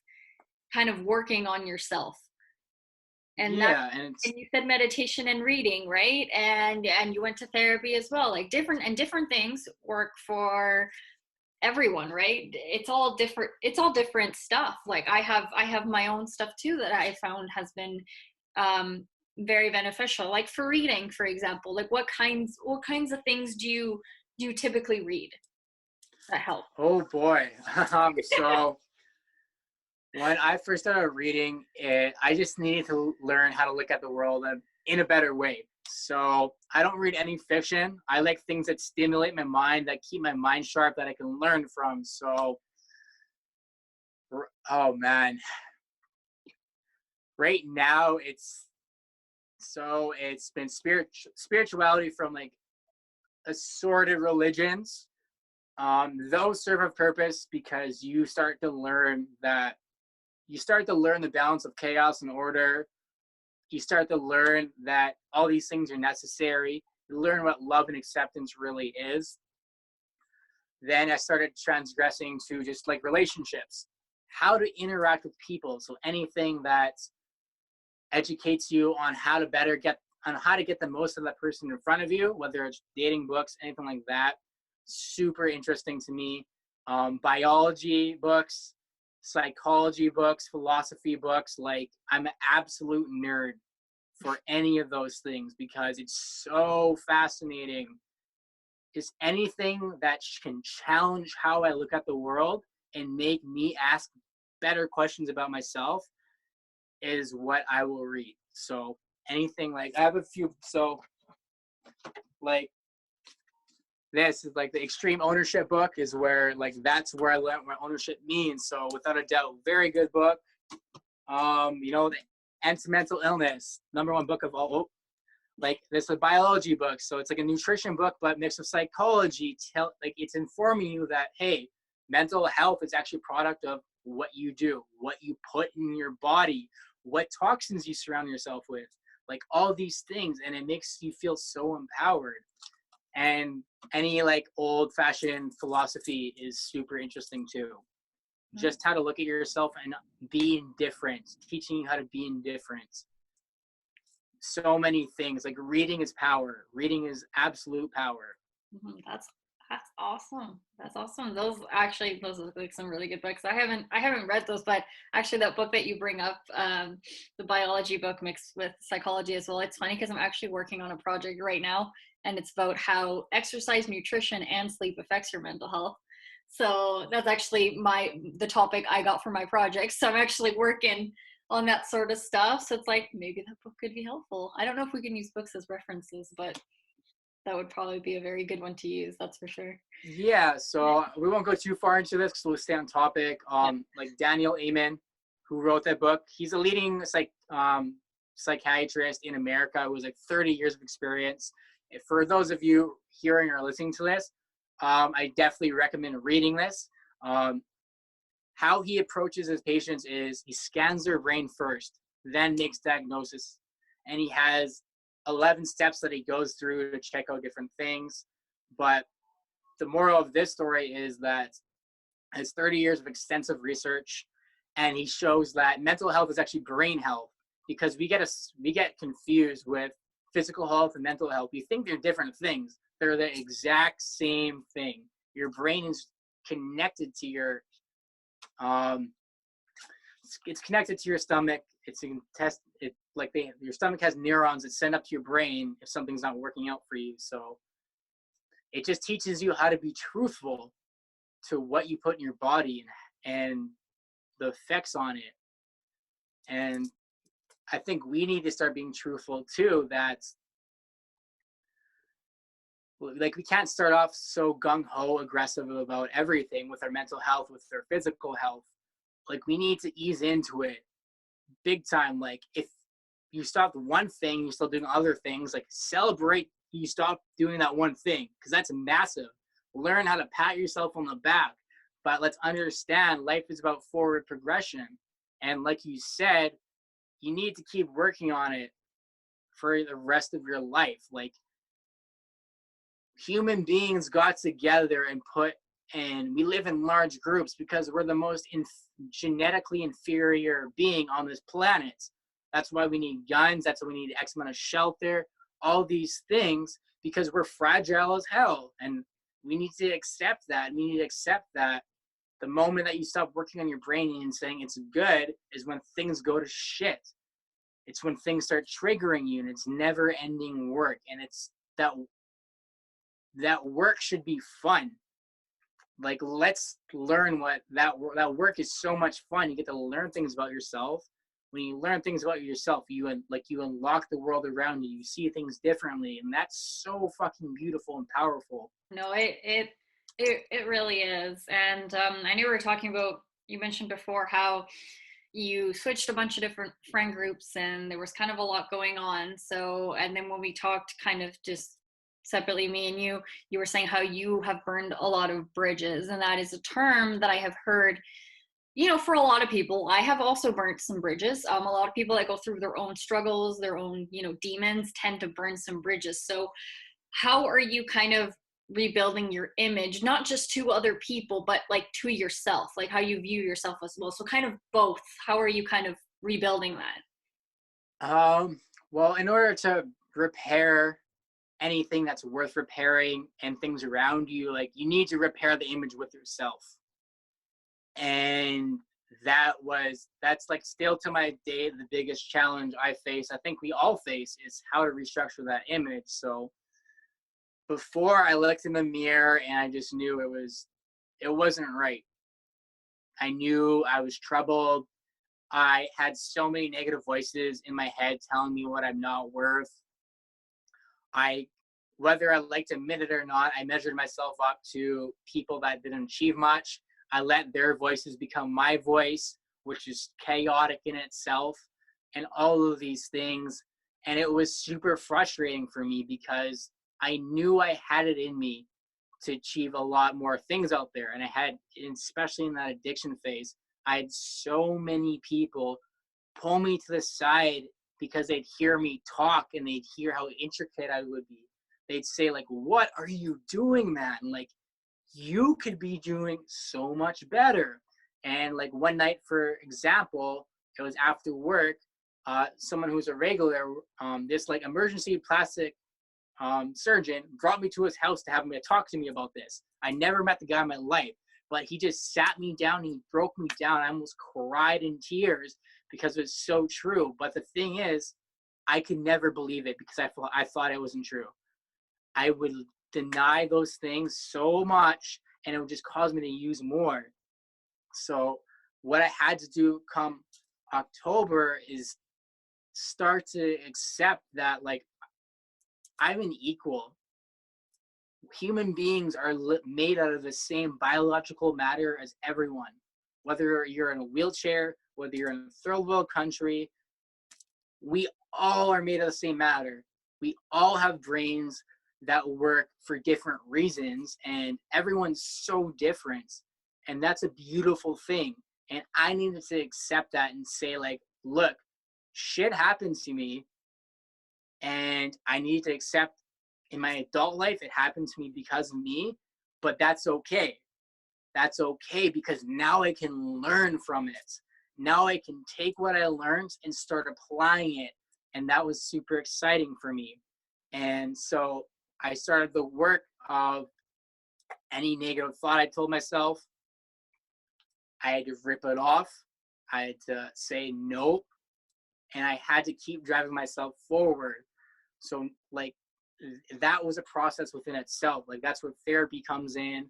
kind of working on yourself. And that, Yeah, and and it's you said meditation and reading, right? And you went to therapy as well. Like, different things work for everyone, right? It's all different stuff. Like, I have my own stuff too that I found has been um very beneficial. Like, for reading, for example, like, what kinds of things do you typically read that help? oh boy. So when I first started reading it, I just needed to learn how to look at the world in a better way. So I don't read any fiction. I like things that stimulate my mind, that keep my mind sharp, that I can learn from. So, oh man, right now it's been spirituality from like assorted religions. Those serve a purpose because you start to learn the balance of chaos and order. You start to learn that all these things are necessary. You learn what love and acceptance really is. Then I started transgressing to just like relationships, how to interact with people. So anything that educates you on how to get the most of that person in front of you, whether it's dating books, anything like that. Super interesting to me. Biology books, psychology books, philosophy books. Like, I'm an absolute nerd for any of those things because it's so fascinating is anything that can challenge how I look at the world and make me ask better questions about myself is what I will read. So anything, like I have a few, so like this is like the extreme ownership book is where like that's where I learned what ownership means. So without a doubt, very good book. The End to Mental Illness, #1 book of all. Like this is a biology book, so it's like a nutrition book but mixed with psychology. Like it's informing you that hey, mental health is actually a product of what you do, what you put in your body, what toxins you surround yourself with, like all these things, and it makes you feel so empowered. And any like old fashioned philosophy is super interesting too. Just how to look at yourself and be indifferent, teaching you how to be indifferent. So many things, like reading is power. Reading is absolute power. That's awesome. That's awesome. Those are like some really good books. I haven't read those, but actually that book that you bring up, the biology book mixed with psychology as well. It's funny because I'm actually working on a project right now, and it's about how exercise, nutrition, and sleep affects your mental health. So that's actually the topic I got for my project. So I'm actually working on that sort of stuff. So it's like maybe that book could be helpful. I don't know if we can use books as references, but that would probably be a very good one to use. That's for sure. Yeah, so we won't go too far into this because we'll stay on topic. Like Daniel Amen, who wrote that book, he's a leading psychiatrist in America who has like 30 years of experience. For those of you hearing or listening to this, I definitely recommend reading this. How he approaches his patients is he scans their brain first, then makes diagnosis, and he has 11 steps that he goes through to check out different things. But the moral of this story is that it's 30 years of extensive research, and he shows that mental health is actually brain health, because we get confused with physical health and mental health. We think they're different things. They're the exact same thing. Your brain is connected to your it's connected to your stomach. Your stomach has neurons that send up to your brain if something's not working out for you. So it just teaches you how to be truthful to what you put in your body and the effects on it. And I think we need to start being truthful too, that like we can't start off so gung-ho aggressive about everything with our mental health, with our physical health. Like we need to ease into it big time. Like if you stop one thing, you're still doing other things, like celebrate you stop doing that one thing, because that's massive. Learn how to pat yourself on the back. But let's understand life is about forward progression. And like you said, you need to keep working on it for the rest of your life. Like human beings got together and we live in large groups because we're the most genetically inferior being on this planet. That's why we need guns. That's why we need X amount of shelter, all these things, because we're fragile as hell. And we need to accept that. We need to accept that the moment that you stop working on your brain and saying it's good is when things go to shit. It's when things start triggering you, and it's never ending work. And it's that work should be fun. Like, let's learn what that work is. So much fun. You get to learn things about yourself. When you learn things about yourself, you unlock the world around you. You see things differently, and that's so fucking beautiful and powerful. No, it really is. And I knew we were talking about, you mentioned before how you switched a bunch of different friend groups and there was kind of a lot going on. So, and then when we talked kind of just separately, me and you were saying how you have burned a lot of bridges, and that is a term that I have heard, for a lot of people. I have also burnt some bridges. A lot of people that go through their own struggles, their own, demons, tend to burn some bridges. So how are you kind of rebuilding your image, not just to other people, but like to yourself, like how you view yourself as well? So kind of both. How are you kind of rebuilding that? Well, in order to repair anything that's worth repairing and things around you, like you need to repair the image with yourself. And that's like still to my day the biggest challenge I face, I think we all face, is how to restructure that image. So before I looked in the mirror and I just knew it wasn't right. I knew I was troubled. I had so many negative voices in my head telling me what I'm not worth. I, whether I like to admit it or not, I measured myself up to people that didn't achieve much. I let their voices become my voice, which is chaotic in itself, and all of these things. And it was super frustrating for me because I knew I had it in me to achieve a lot more things out there. And I had, especially in that addiction phase, I had so many people pull me to the side because they'd hear me talk and they'd hear how intricate I would be. They'd say, like, what are you doing, man? Like, you could be doing so much better. And like one night, for example, it was after work, someone who's a regular, this like emergency plastic surgeon brought me to his house to have him to talk to me about this. I never met the guy in my life, but he just sat me down. He broke me down. I almost cried in tears because it's so true. But the thing is, I could never believe it because I thought it wasn't true. I would deny those things so much, and it would just cause me to use more. So what I had to do come October is start to accept that, like, I'm an equal. Human beings are made out of the same biological matter as everyone. Whether you're in a wheelchair, whether you're in a third world country, we all are made of the same matter. We all have brains that work for different reasons, and everyone's so different. And that's a beautiful thing. And I needed to accept that and say, like, look, shit happens to me, and I need to accept in my adult life it happened to me because of me, but that's okay. That's okay because now I can learn from it. Now I can take what I learned and start applying it. And that was super exciting for me. And so I started the work of any negative thought I told myself. I had to rip it off. I had to say no. And I had to keep driving myself forward. So, like, that was a process within itself. Like, that's where therapy comes in.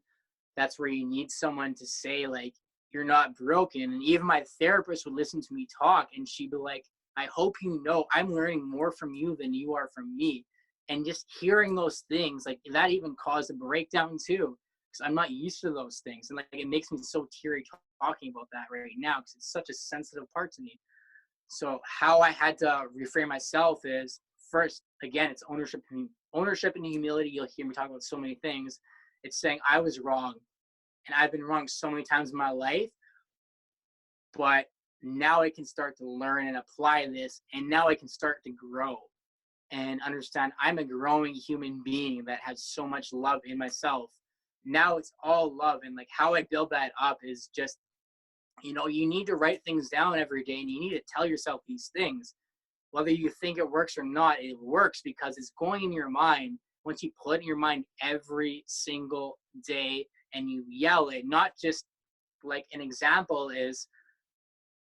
That's where you need someone to say, like, you're not broken. And even my therapist would listen to me talk, and she'd be like, I hope you know I'm learning more from you than you are from me. And just hearing those things, like, that even caused a breakdown too, because I'm not used to those things. And like, it makes me so teary talking about that right now because it's such a sensitive part to me. So how I had to reframe myself is, first, again, it's ownership and humility. You'll hear me talk about so many things. It's saying I was wrong, and I've been wrong so many times in my life, but now I can start to learn and apply this, and now I can start to grow and understand I'm a growing human being that has so much love in myself. Now it's all love, and like how I build that up is just, you need to write things down every day, and you need to tell yourself these things. Whether you think it works or not, it works because it's going in your mind. Once you put it in your mind every single day and you yell it, not just like an example is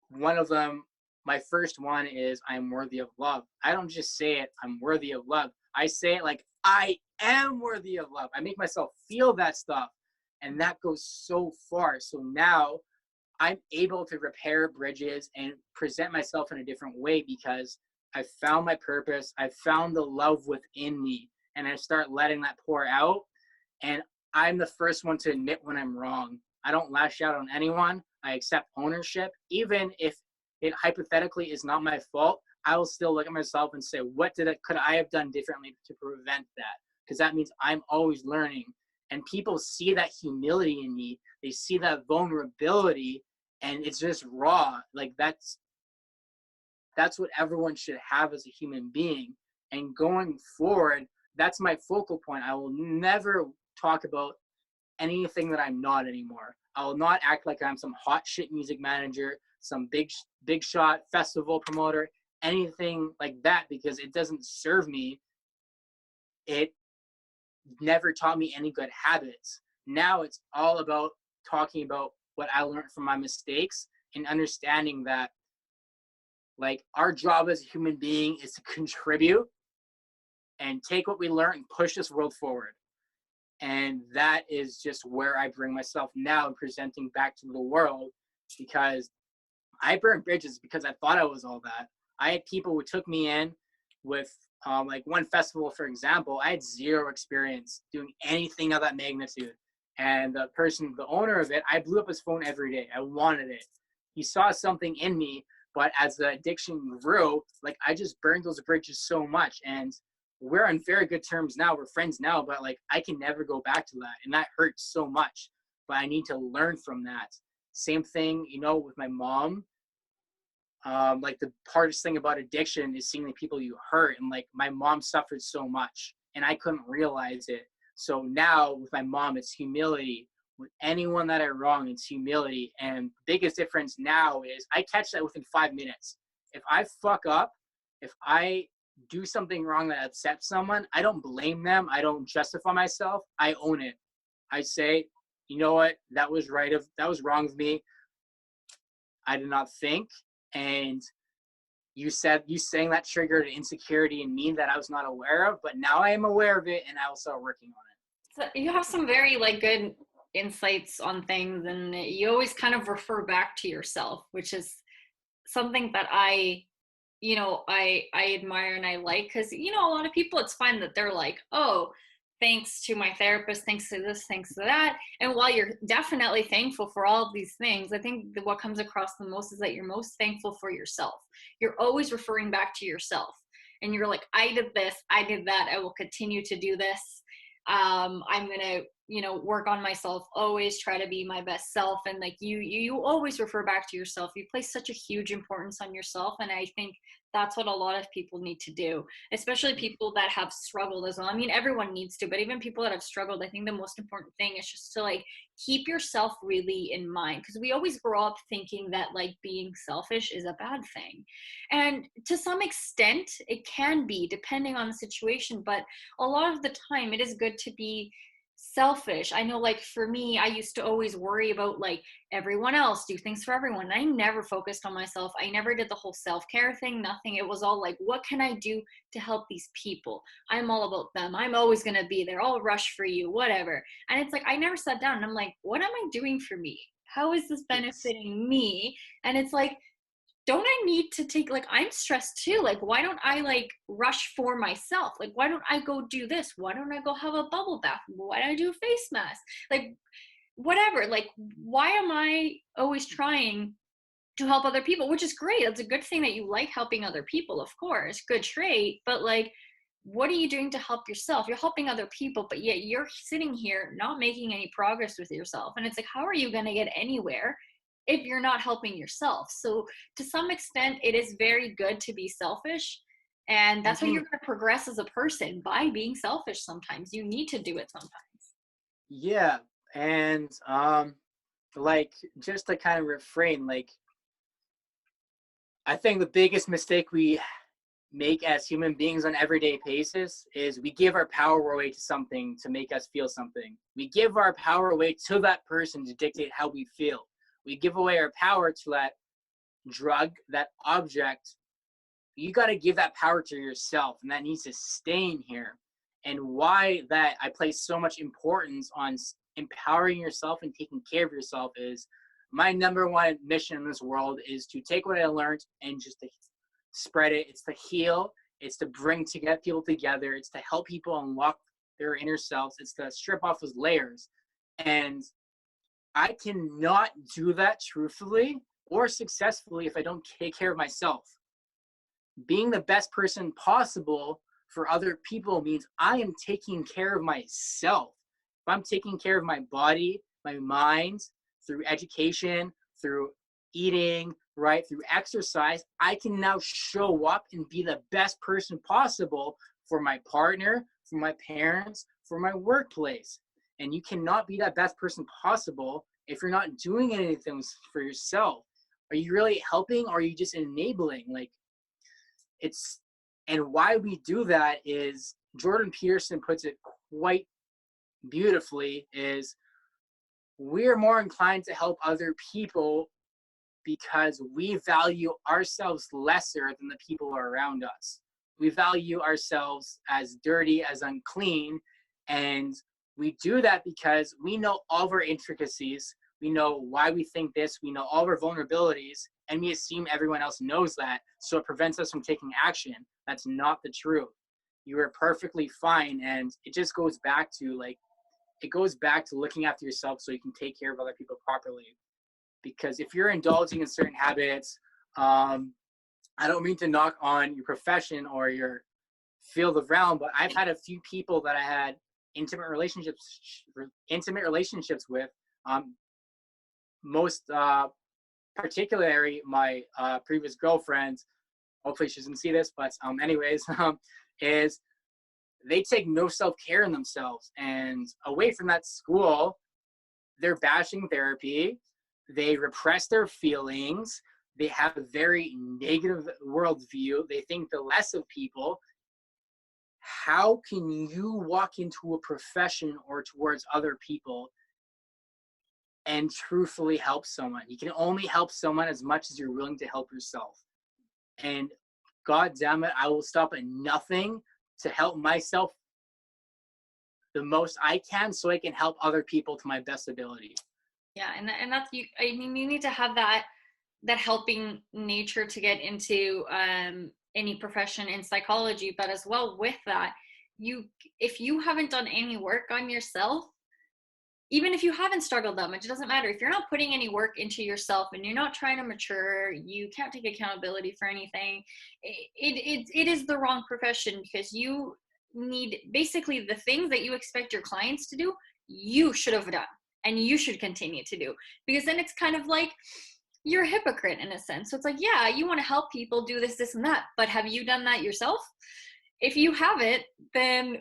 one of them. My first one is I'm worthy of love. I don't just say it, I'm worthy of love. I say it like I am worthy of love. I make myself feel that stuff, and that goes so far. So now I'm able to repair bridges and present myself in a different way because I found my purpose. I found the love within me, and I start letting that pour out. And I'm the first one to admit when I'm wrong. I don't lash out on anyone. I accept ownership. Even if it hypothetically is not my fault, I will still look at myself and say, could I have done differently to prevent that? Because that means I'm always learning. And people see that humility in me. They see that vulnerability, and it's just raw. Like that's what everyone should have as a human being. And going forward, that's my focal point. I will never talk about anything that I'm not anymore. I will not act like I'm some hot shit music manager, some big shot festival promoter, anything like that, because it doesn't serve me. It never taught me any good habits. Now it's all about talking about what I learned from my mistakes and understanding that, like, our job as a human being is to contribute and take what we learn and push this world forward. And that is just where I bring myself now and presenting back to the world, because I burned bridges because I thought I was all that. I had people who took me in with, like one festival, for example, I had zero experience doing anything of that magnitude. And the person, the owner of it, I blew up his phone every day. I wanted it. He saw something in me, but as the addiction grew, like I just burned those bridges so much. And we're on very good terms now. We're friends now, but like I can never go back to that. And that hurts so much. But I need to learn from that. Same thing, you know, with my mom. Like the hardest thing about addiction is seeing the people you hurt. And like my mom suffered so much and I couldn't realize it. So now with my mom, it's humility. With anyone that I wrong, it's humility. And the biggest difference now is I catch that within 5 minutes. If I fuck up, if I do something wrong that upsets someone, I don't blame them. I don't justify myself. I own it. I say, you know what, that was wrong of me. I did not think. And you saying that triggered an insecurity in me that I was not aware of, but now I am aware of it and I will start working on So you have some very like good insights on things, and you always kind of refer back to yourself, which is something that I admire and I like, because a lot of people, it's fine that they're like, oh, thanks to my therapist, thanks to this, thanks to that. And while you're definitely thankful for all of these things, I think that what comes across the most is that you're most thankful for yourself. You're always referring back to yourself, and you're like, I did this, I did that, I will continue to do this. I'm gonna work on myself, always try to be my best self. And like you always refer back to yourself. You place such a huge importance on yourself, and I think that's what a lot of people need to do, especially it. people that have struggled as well. I mean, everyone needs to, but even people that have struggled, I think the most important thing is just to like keep yourself really in mind, because we always grow up thinking that like being selfish is a bad thing, and to some extent it can be depending on the situation, but a lot of the time it is good to be selfish. I know, like for me, I used to always worry about like everyone else, do things for everyone. I never focused on myself. I never did the whole self-care thing, nothing. It was all like, what can I do to help these people? I'm all about them. I'm always going to be there. I'll rush for you, whatever. And it's like, I never sat down and I'm like, what am I doing for me? How is this Yes. benefiting me? And it's like, don't I need to take, like, I'm stressed too. Like, why don't I like rush for myself? Like, why don't I go do this? Why don't I go have a bubble bath? Why don't I do a face mask? Like, whatever. Like, why am I always trying to help other people? Which is great. That's a good thing that you like helping other people, of course. Good trait. But like, what are you doing to help yourself? You're helping other people, but yet you're sitting here not making any progress with yourself. And it's like, how are you going to get anywhere if you're not helping yourself? So to some extent, it is very good to be selfish. And that's how Hmm. you're going to progress as a person, by being selfish. Sometimes you need to do it sometimes. Yeah. And like just to kind of refrain, like I think the biggest mistake we make as human beings on everyday basis is we give our power away to something to make us feel something. We give our power away to that person to dictate how we feel. We give away our power to that drug, that object. You got to give that power to yourself, and that needs to stay in here. And why that I place so much importance on empowering yourself and taking care of yourself is my number one mission in this world is to take what I learned and just to spread it. It's to heal. It's to bring together people together. It's to help people unlock their inner selves. It's to strip off those layers. And I cannot do that truthfully or successfully if I don't take care of myself. Being the best person possible for other people means I am taking care of myself. If I'm taking care of my body, my mind, through education, through eating, right, through exercise, I can now show up and be the best person possible for my partner, for my parents, for my workplace. And you cannot be that best person possible if you're not doing anything for yourself. Are you really helping, or are you just enabling? Like, it's, and why we do that is Jordan Peterson puts it quite beautifully, is we're more inclined to help other people because we value ourselves lesser than the people around us. We value ourselves as dirty, as unclean, and We do that because we know all of our intricacies. We know why we think this. We know all of our vulnerabilities, and we assume everyone else knows that. So it prevents us from taking action. That's not the truth. You are perfectly fine. And it just goes back to looking after yourself so you can take care of other people properly. Because if you're indulging in certain habits, I don't mean to knock on your profession or your field of realm, but I've had a few people that I had intimate relationships with. Most particularly my previous girlfriend. Hopefully she doesn't see this, but anyways, is they take no self-care in themselves, and away from that school, they're bashing therapy. They repress their feelings. They have a very negative worldview. They think the less of people. How can you walk into a profession or towards other people and truthfully help someone? You can only help someone as much as you're willing to help yourself. And God damn it, I will stop at nothing to help myself the most I can so I can help other people to my best ability. Yeah, and that's you. I mean, you need to have that helping nature to get into any profession in psychology, but as well with that, if you haven't done any work on yourself, even if you haven't struggled that much, it doesn't matter. If you're not putting any work into yourself and you're not trying to mature, you can't take accountability for anything. It is the wrong profession, because you need basically the things that you expect your clients to do, you should have done and you should continue to do, because then it's kind of like you're a hypocrite in a sense. So it's like, yeah, you want to help people do this, this, and that, but have you done that yourself? If you haven't, then,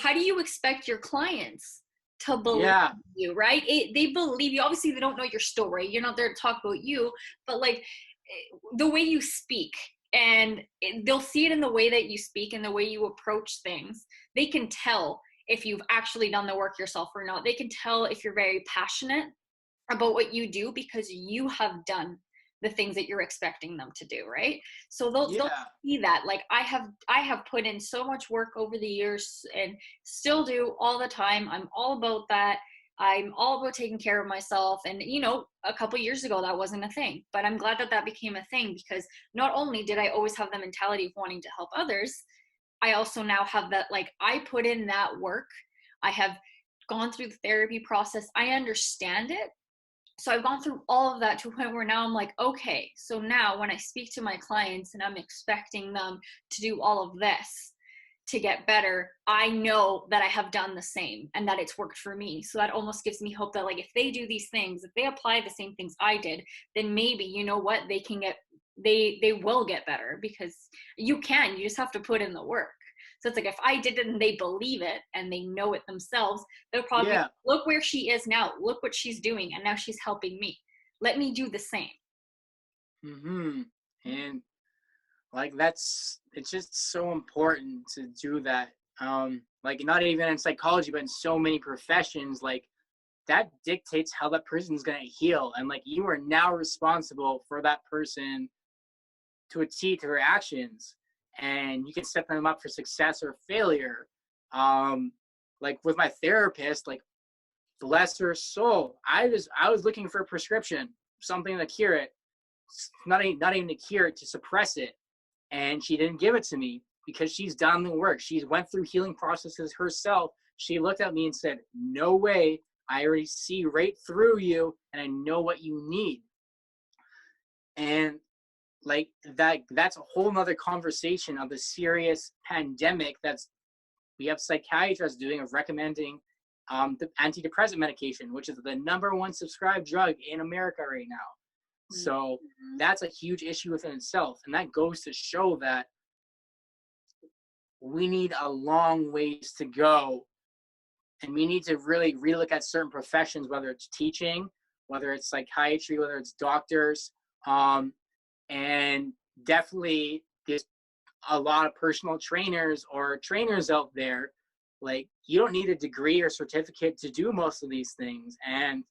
how do you expect your clients to believe you, right? They believe you. Obviously, they don't know your story. You're not there to talk about you, but like the way you speak, and they'll see it in the way that you speak and the way you approach things. They can tell if you've actually done the work yourself or not. They can tell if you're very passionate about what you do because you have done the things that you're expecting them to do, right? So they'll see that. Like I have put in so much work over the years and still do all the time. I'm all about that. I'm all about taking care of myself. And a couple years ago that wasn't a thing, but I'm glad that that became a thing, because not only did I always have the mentality of wanting to help others, I also now have that, like, I put in that work. I have gone through the therapy process. I understand it. So I've gone through all of that to a point where now I'm like, okay, so now when I speak to my clients and I'm expecting them to do all of this to get better, I know that I have done the same and that it's worked for me. So that almost gives me hope that, like, if they do these things, if they apply the same things I did, then maybe, they can they will get better, because you just have to put in the work. So it's like, if I did it and they believe it and they know it themselves, they'll probably be, look where she is now. Look what she's doing. And now she's helping me. Let me do the same. Mm-hmm. And like, it's just so important to do that. Like, not even in psychology, but in so many professions, like, that dictates how that person's going to heal. And like, you are now responsible for that person to a T, to her actions. And you can set them up for success or failure. Like with my therapist, like, bless her soul, I was looking for a prescription, something to cure it, not even to cure it, to suppress it, and she didn't give it to me because she's done the work. She's went through healing processes herself. She looked at me and said, "No way! I already see right through you, and I know what you need." And like that's a whole nother conversation of the serious pandemic we have psychiatrists doing, of recommending the antidepressant medication, which is the #1 subscribed drug in America right now. So that's a huge issue within itself. And that goes to show that we need a long ways to go. And we need to really relook at certain professions, whether it's teaching, whether it's psychiatry, whether it's doctors, and definitely there's a lot of personal trainers or trainers out there. Like, you don't need a degree or certificate to do most of these things. And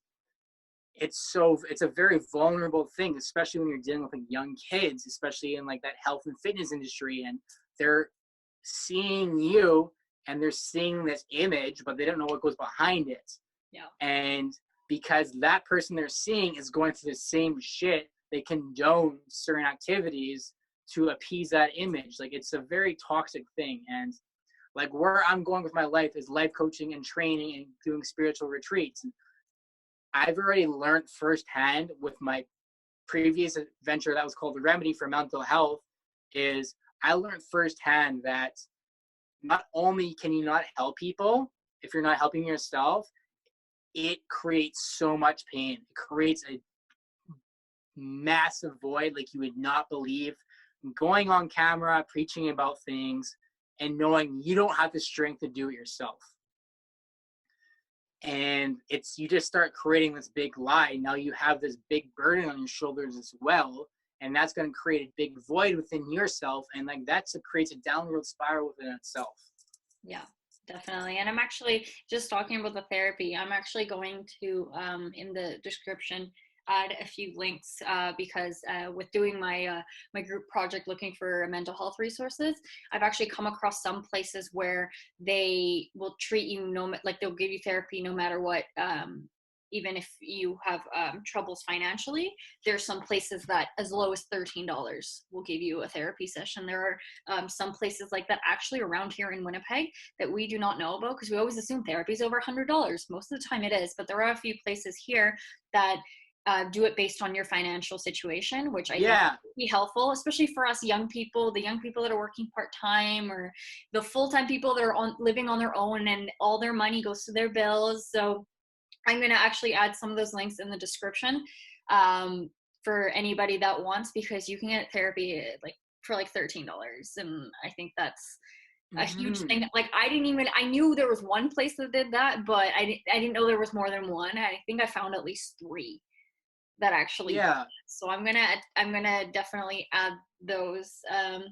it's a very vulnerable thing, especially when you're dealing with like young kids, especially in like that health and fitness industry, and they're seeing you and they're seeing this image, but they don't know what goes behind it. Yeah. And because that person they're seeing is going through the same shit, they condone certain activities to appease that image. Like, it's a very toxic thing. And like, where I'm going with my life is life coaching and training and doing spiritual retreats. I've already learned firsthand with my previous venture that was called the Remedy for Mental Health, is I learned firsthand that not only can you not help people if you're not helping yourself, it creates so much pain. It creates a massive void like you would not believe. Going on camera, preaching about things, and knowing you don't have the strength to do it yourself. And it's, you just start creating this big lie. Now you have this big burden on your shoulders as well, and that's going to create a big void within yourself, and like that's creates a downward spiral within itself. Yeah, definitely. And I'm actually just talking about the therapy. I'm actually going to in the description add a few links because with doing my group project looking for mental health resources, I've actually come across some places where they will treat you like they'll give you therapy no matter what. Even if you have troubles financially, there's some places that as low as $13 will give you a therapy session. There are some places like that actually around here in Winnipeg that we do not know about because we always assume therapy is over $100. Most of the time it is, but there are a few places here that do it based on your financial situation, which I think would be helpful, especially for us young people, the young people that are working part-time, or the full-time people that are living on their own and all their money goes to their bills. So I'm going to actually add some of those links in the description for anybody that wants, because you can get therapy for like $13. And I think that's a huge thing. Like, I knew there was one place that did that, but I didn't know there was more than one. I think I found at least 3 that actually so I'm gonna definitely add those,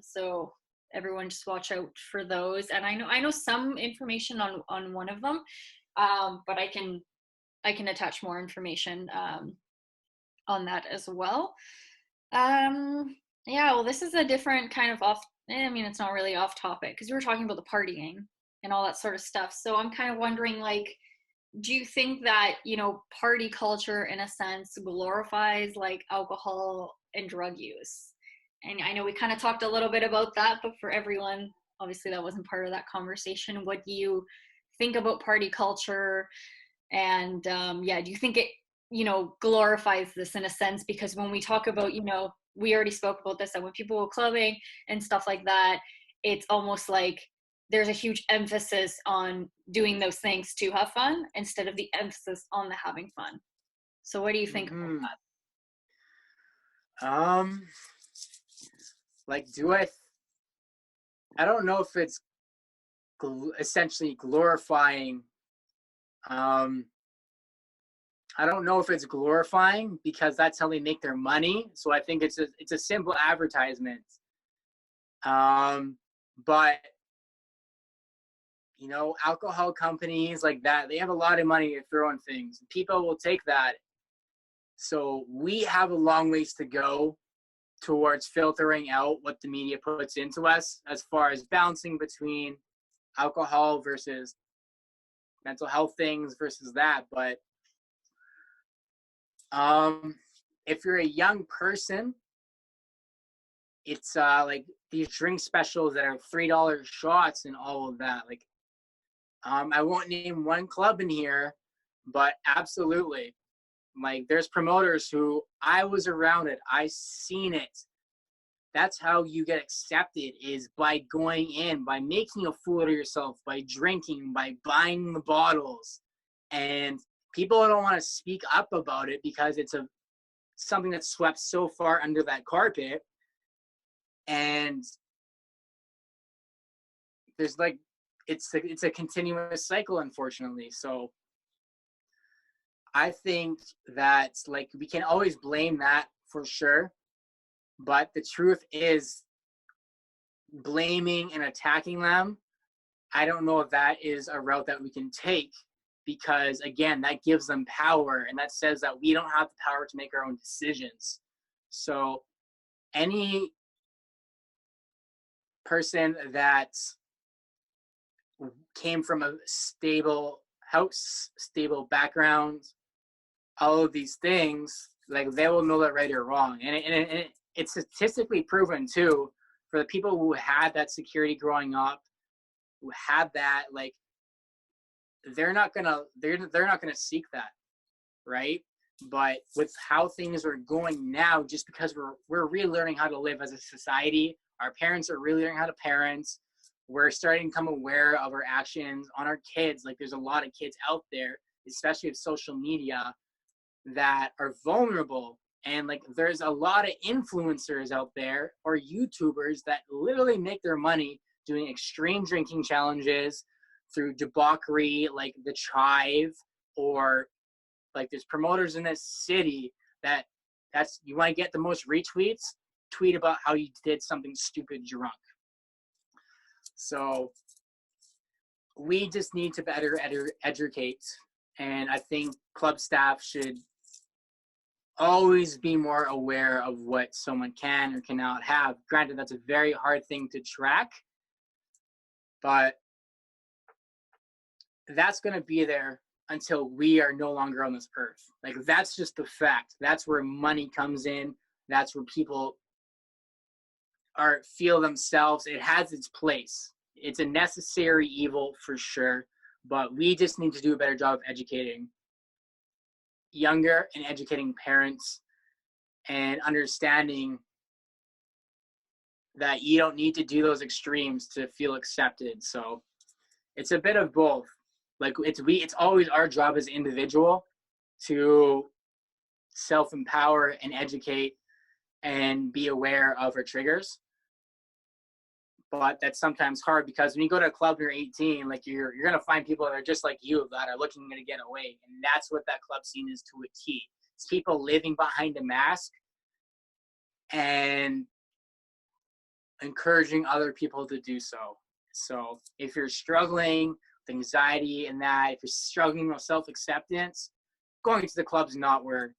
so everyone just watch out for those. And I know some information on one of them, but I can attach more information on that as well. Yeah, well, this is a different kind of it's not really off topic because we were talking about the partying and all that sort of stuff. So I'm kind of wondering, like, do you think that, party culture in a sense glorifies like alcohol and drug use? And I know we kind of talked a little bit about that, but for everyone, obviously that wasn't part of that conversation. What do you think about party culture? And do you think it, glorifies this in a sense? Because when we talk about, we already spoke about this, that when people go clubbing and stuff like that, it's almost like there's a huge emphasis on doing those things to have fun instead of the emphasis on the having fun. So what do you think about that? Like, I don't know if it's essentially glorifying. I don't know if it's glorifying because that's how they make their money. So I think it's a simple advertisement. But alcohol companies like that, they have a lot of money to throw on things. People will take that. So we have a long ways to go towards filtering out what the media puts into us as far as balancing between alcohol versus mental health things versus that. But if you're a young person, it's like these drink specials that are $3 shots and all of that. Like, I won't name one club in here, but absolutely, like, there's promoters who I was around it, I seen it. That's how you get accepted, is by going in, by making a fool of yourself, by drinking, by buying the bottles. And people don't want to speak up about it because it's something that's swept so far under that carpet. And there's like, it's a continuous cycle, unfortunately. So I think that, like, we can always blame that for sure. But the truth is, blaming and attacking them, I don't know if that is a route that we can take, because again, that gives them power, and that says that we don't have the power to make our own decisions. So any person that came from a stable house, stable background, all of these things, like they will know that right or wrong. It's statistically proven too for the people who had that security growing up, who had that, like they're not gonna seek that, right? But with how things are going now, just because we're relearning how to live as a society, our parents are relearning how to parent. We're starting to become aware of our actions on our kids. Like there's a lot of kids out there, especially with social media, that are vulnerable. And like there's a lot of influencers out there or YouTubers that literally make their money doing extreme drinking challenges through debauchery, like the Chive, or like there's promoters in this city that's you want to get the most retweets, tweet about how you did something stupid drunk. So we just need to better educate, and I think club staff should always be more aware of what someone can or cannot have. Granted, that's a very hard thing to track, but that's going to be there until we are no longer on this earth. Like that's just the fact. That's where money comes in. That's where people feel themselves. It has its place. It's a necessary evil for sure, but we just need to do a better job of educating younger and educating parents and understanding that you don't need to do those extremes to feel accepted. So it's a bit of both. Like it's always our job as individual to self-empower and educate and be aware of our triggers. But that's sometimes hard because when you go to a club and you're 18, like you're gonna find people that are just like you that are looking to get away, and that's what that club scene is to a T. It's people living behind a mask and encouraging other people to do so. So if you're struggling with anxiety and that, if you're struggling with self-acceptance, going to the club's not where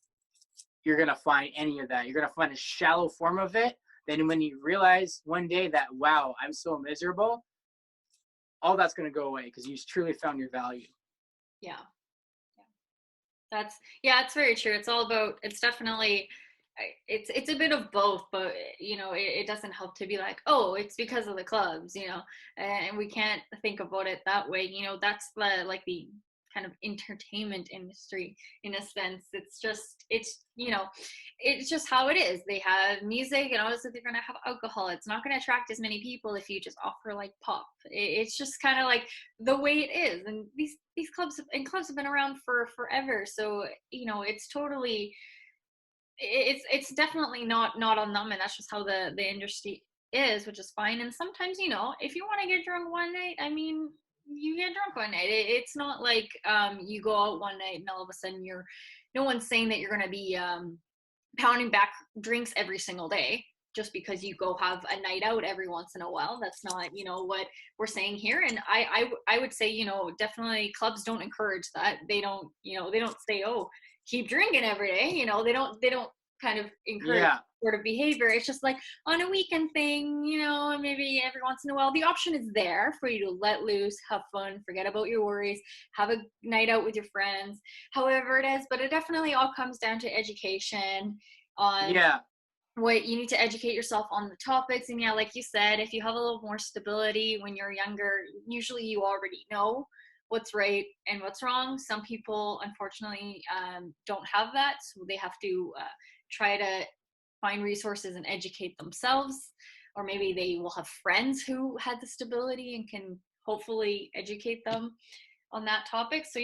you're gonna find any of that. You're gonna find a shallow form of it. Then when you realize one day that, wow, I'm so miserable, all that's going to go away because you truly found your value. Yeah. It's very true. It's all about, it's definitely, it's a bit of both, but it doesn't help to be like, oh, it's because of the clubs, and we can't think about it that way. That's the kind of entertainment industry in a sense. It's just how it is. They have music, and obviously they're going to have alcohol. It's not going to attract as many people if you just offer like pop. It's just kind of like the way it is. And these clubs have been around for forever. So, it's totally, it's definitely not on them. And that's just how the industry is, which is fine. And sometimes, if you want to get drunk one night, I mean, you get drunk one night. It's not like you go out one night and all of a sudden no one's saying that you're going to be pounding back drinks every single day just because you go have a night out every once in a while. That's not what we're saying here. And I would say definitely clubs don't encourage that. They don't say, oh, keep drinking every day. They don't kind of encourage sort of behavior. It's just like on a weekend thing, maybe every once in a while. The option is there for you to let loose, have fun, forget about your worries, have a night out with your friends, however it is. But it definitely all comes down to education on what you need to educate yourself on the topics. And like you said, if you have a little more stability when you're younger, usually you already know what's right and what's wrong. Some people, unfortunately, don't have that, so they have to try to find resources and educate themselves, or maybe they will have friends who had the stability and can hopefully educate them on that topic. So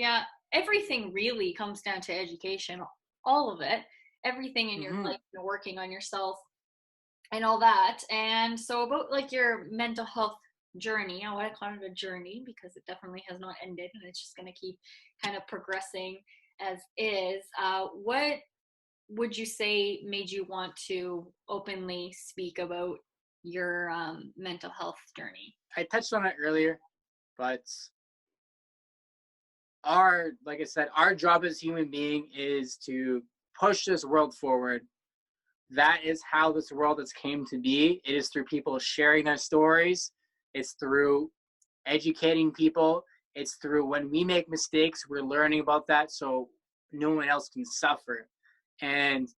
everything really comes down to education, all of it, everything in your life, working on yourself and all that. And so about like your mental health journey, I want to call it a journey because it definitely has not ended and it's just going to keep kind of progressing as is. What would you say made you want to openly speak about your mental health journey? I touched on it earlier, but like I said, our job as human being is to push this world forward. That is how this world has came to be. It is through people sharing their stories. It's through educating people. It's through when we make mistakes, we're learning about that so no one else can suffer. And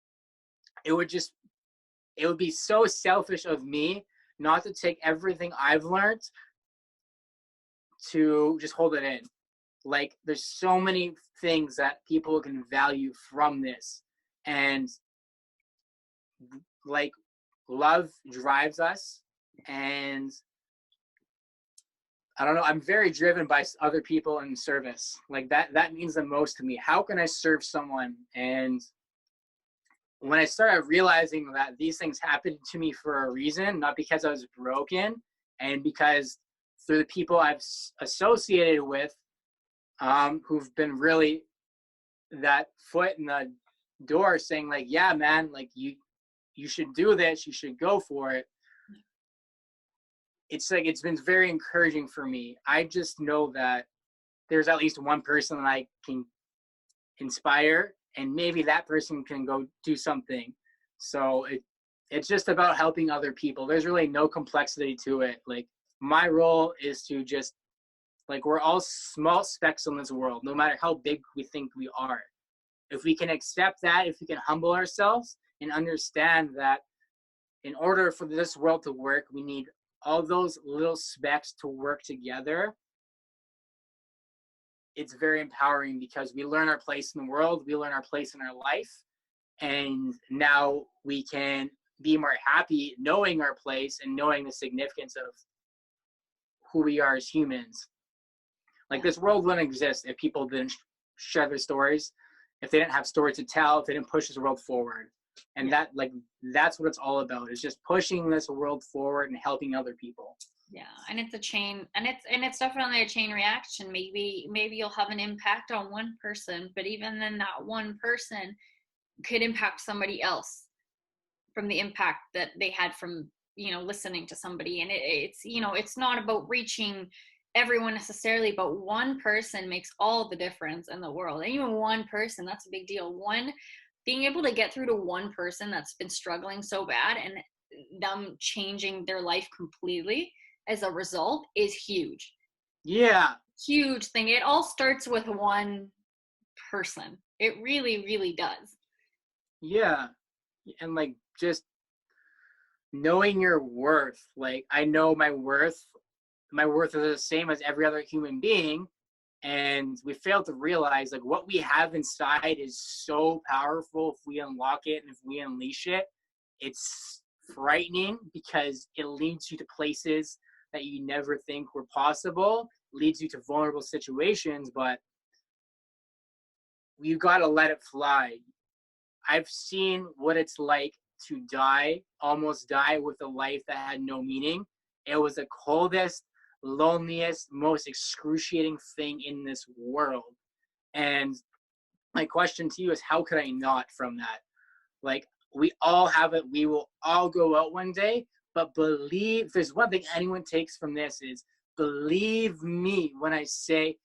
it would just, it would be so selfish of me not to take everything I've learned to just hold it in. Like, there's so many things that people can value from this. And like, love drives us. And I don't know, I'm very driven by other people and service. Like, that means the most to me. How can I serve someone? And when I started realizing that these things happened to me for a reason, not because I was broken, and because through the people I've associated with, who've been really that foot in the door saying like, yeah, man, like you should do this, you should go for it. It's like, it's been very encouraging for me. I just know that there's at least one person that I can inspire, and maybe that person can go do something. So it's just about helping other people. There's really no complexity to it. Like, my role is to just, like, we're all small specks in this world, no matter how big we think we are. If we can accept that, if we can humble ourselves and understand that in order for this world to work, we need all those little specks to work together, it's very empowering because we learn our place in the world, we learn our place in our life, and now we can be more happy knowing our place and knowing the significance of who we are as humans. Like, this world wouldn't exist if people didn't share their stories, if they didn't have stories to tell, if they didn't push this world forward. And that's what it's all about, is just pushing this world forward and helping other people. Yeah, and it's a chain, and it's definitely a chain reaction. Maybe you'll have an impact on one person, but even then, that one person could impact somebody else from the impact that they had from, listening to somebody. And it's not about reaching everyone necessarily, but one person makes all the difference in the world. And even one person, that's a big deal. Being able to get through to one person that's been struggling so bad, and them changing their life completely as a result, is huge. Yeah. Huge thing. It all starts with one person. It really, really does. Yeah. And like, just knowing your worth. Like, I know my worth is the same as every other human being. And we fail to realize, like, what we have inside is so powerful. If we unlock it and if we unleash it, it's frightening because it leads you to places that you never think were possible, leads you to vulnerable situations, but you got to let it fly. I've seen what it's like to almost die with a life that had no meaning. It was the coldest, loneliest, most excruciating thing in this world. And my question to you is, how could I not from that? Like, we all have it. We will all go out one day, but believe, if there's one thing anyone takes from this, is believe me when I say,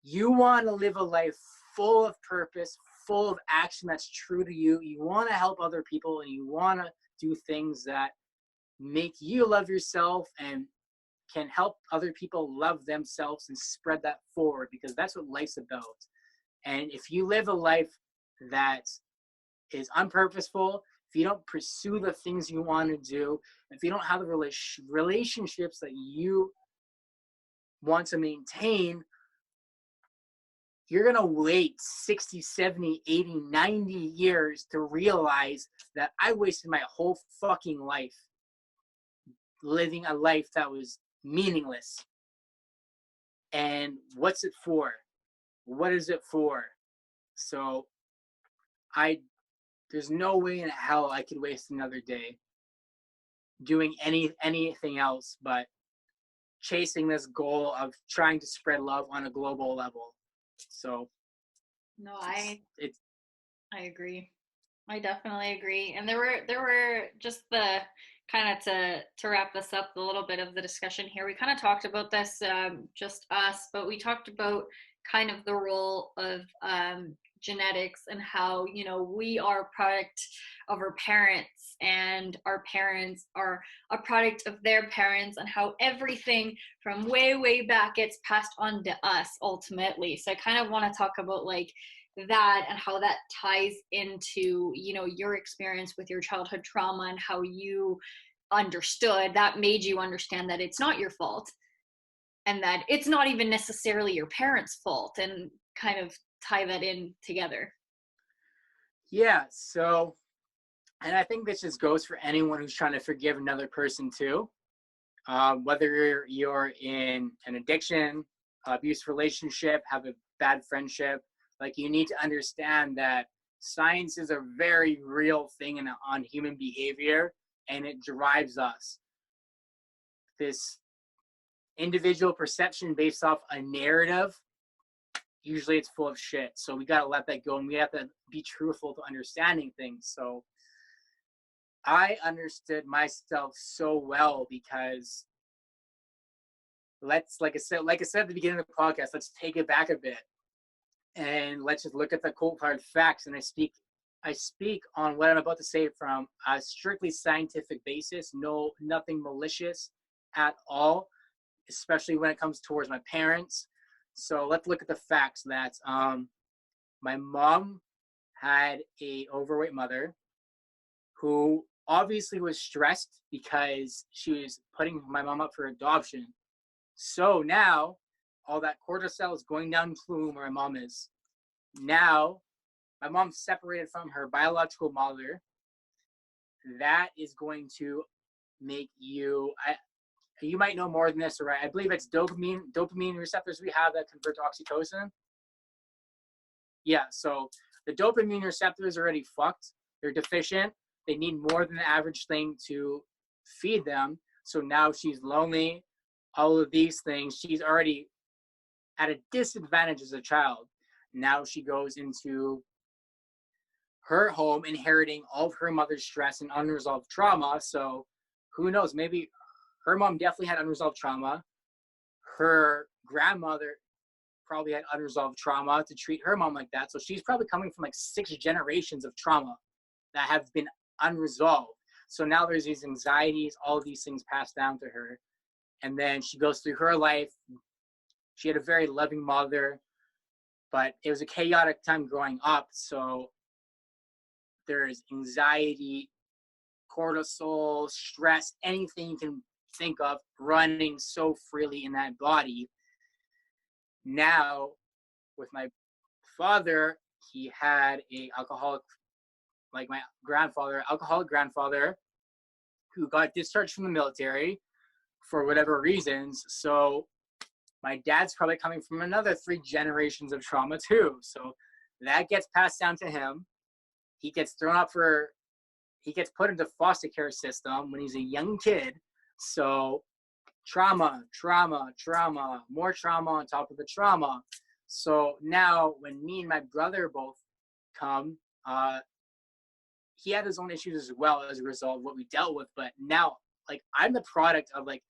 you want to live a life full of purpose, full of action that's true to you. You want to help other people, and you want to do things that make you love yourself and can help other people love themselves and spread that forward, because that's what life's about. And if you live a life that is unpurposeful, if you don't pursue the things you want to do, if you don't have the relationships that you want to maintain, you're going to wait 60, 70, 80, 90 years to realize that I wasted my whole fucking life living a life that was meaningless. And what's it for? What is it for? So there's no way in hell I could waste another day doing anything else but chasing this goal of trying to spread love on a global level. So no, I agree. I definitely agree. And there were just the kind of to wrap this up a little bit of the discussion here. We kind of talked about this, just us, but we talked about kind of the role of genetics and how, you know, we are a product of our parents and our parents are a product of their parents, and how everything from way, way back gets passed on to us ultimately. So I kind of want to talk about like that and how that ties into, you know, your experience with your childhood trauma and how you understood that made you understand that it's not your fault and that it's not even necessarily your parents' fault, and kind of tie that in together. Yeah. So, and I think this just goes for anyone who's trying to forgive another person too. Whether you're in an addiction, abuse relationship, have a bad friendship, like you need to understand that science is a very real thing on human behavior, and it drives us. This individual perception based off a narrative, usually it's full of shit. So we got to let that go, and we have to be truthful to understanding things. So I understood myself so well because like I said at the beginning of the podcast, let's take it back a bit and let's just look at the cold hard facts. And I speak on what I'm about to say from a strictly scientific basis, nothing malicious at all, especially when it comes towards my parents. So let's look at the facts that my mom had a overweight mother who obviously was stressed because she was putting my mom up for adoption. So now all that cortisol is going down to the womb where my mom is. Now my mom's separated from her biological mother. That is going to make you might know more than this, right? I believe it's dopamine receptors we have that convert to oxytocin. Yeah, so the dopamine receptors are already fucked. They're deficient. They need more than the average thing to feed them. So now she's lonely, all of these things. She's already at a disadvantage as a child. Now she goes into her home inheriting all of her mother's stress and unresolved trauma. So who knows? Maybe her mom definitely had unresolved trauma. Her grandmother probably had unresolved trauma to treat her mom like that. So she's probably coming from like 6 generations of trauma that have been unresolved. So now there's these anxieties, all of these things passed down to her. And then she goes through her life. She had a very loving mother, but it was a chaotic time growing up. So there's anxiety, cortisol, stress, anything you can think of running so freely in that body. Now, with my father, he had a alcoholic, like my grandfather, alcoholic grandfather, who got discharged from the military for whatever reasons. So my dad's probably coming from another 3 generations of trauma too. So that gets passed down to him. He gets he gets put into foster care system when he's a young kid. So trauma, more trauma on top of the trauma. So now when me and my brother both come, he had his own issues as well as a result of what we dealt with. But now, like, I'm the product of like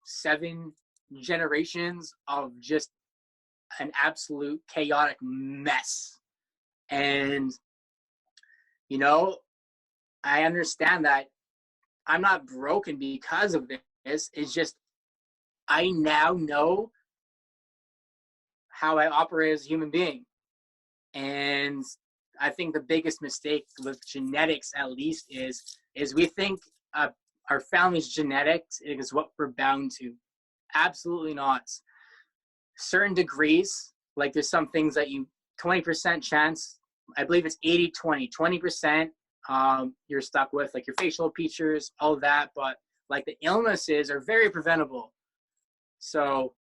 7 generations of just an absolute chaotic mess. And, you know, I understand that I'm not broken because of this. It's just I now know how I operate as a human being. And I think the biggest mistake with genetics, at least, is we think our family's genetics is what we're bound to. Absolutely not. Certain degrees, like there's some things that 20% chance, I believe it's 80-20, 20% you're stuck with, like your facial features, all of that. But like the illnesses are very preventable. So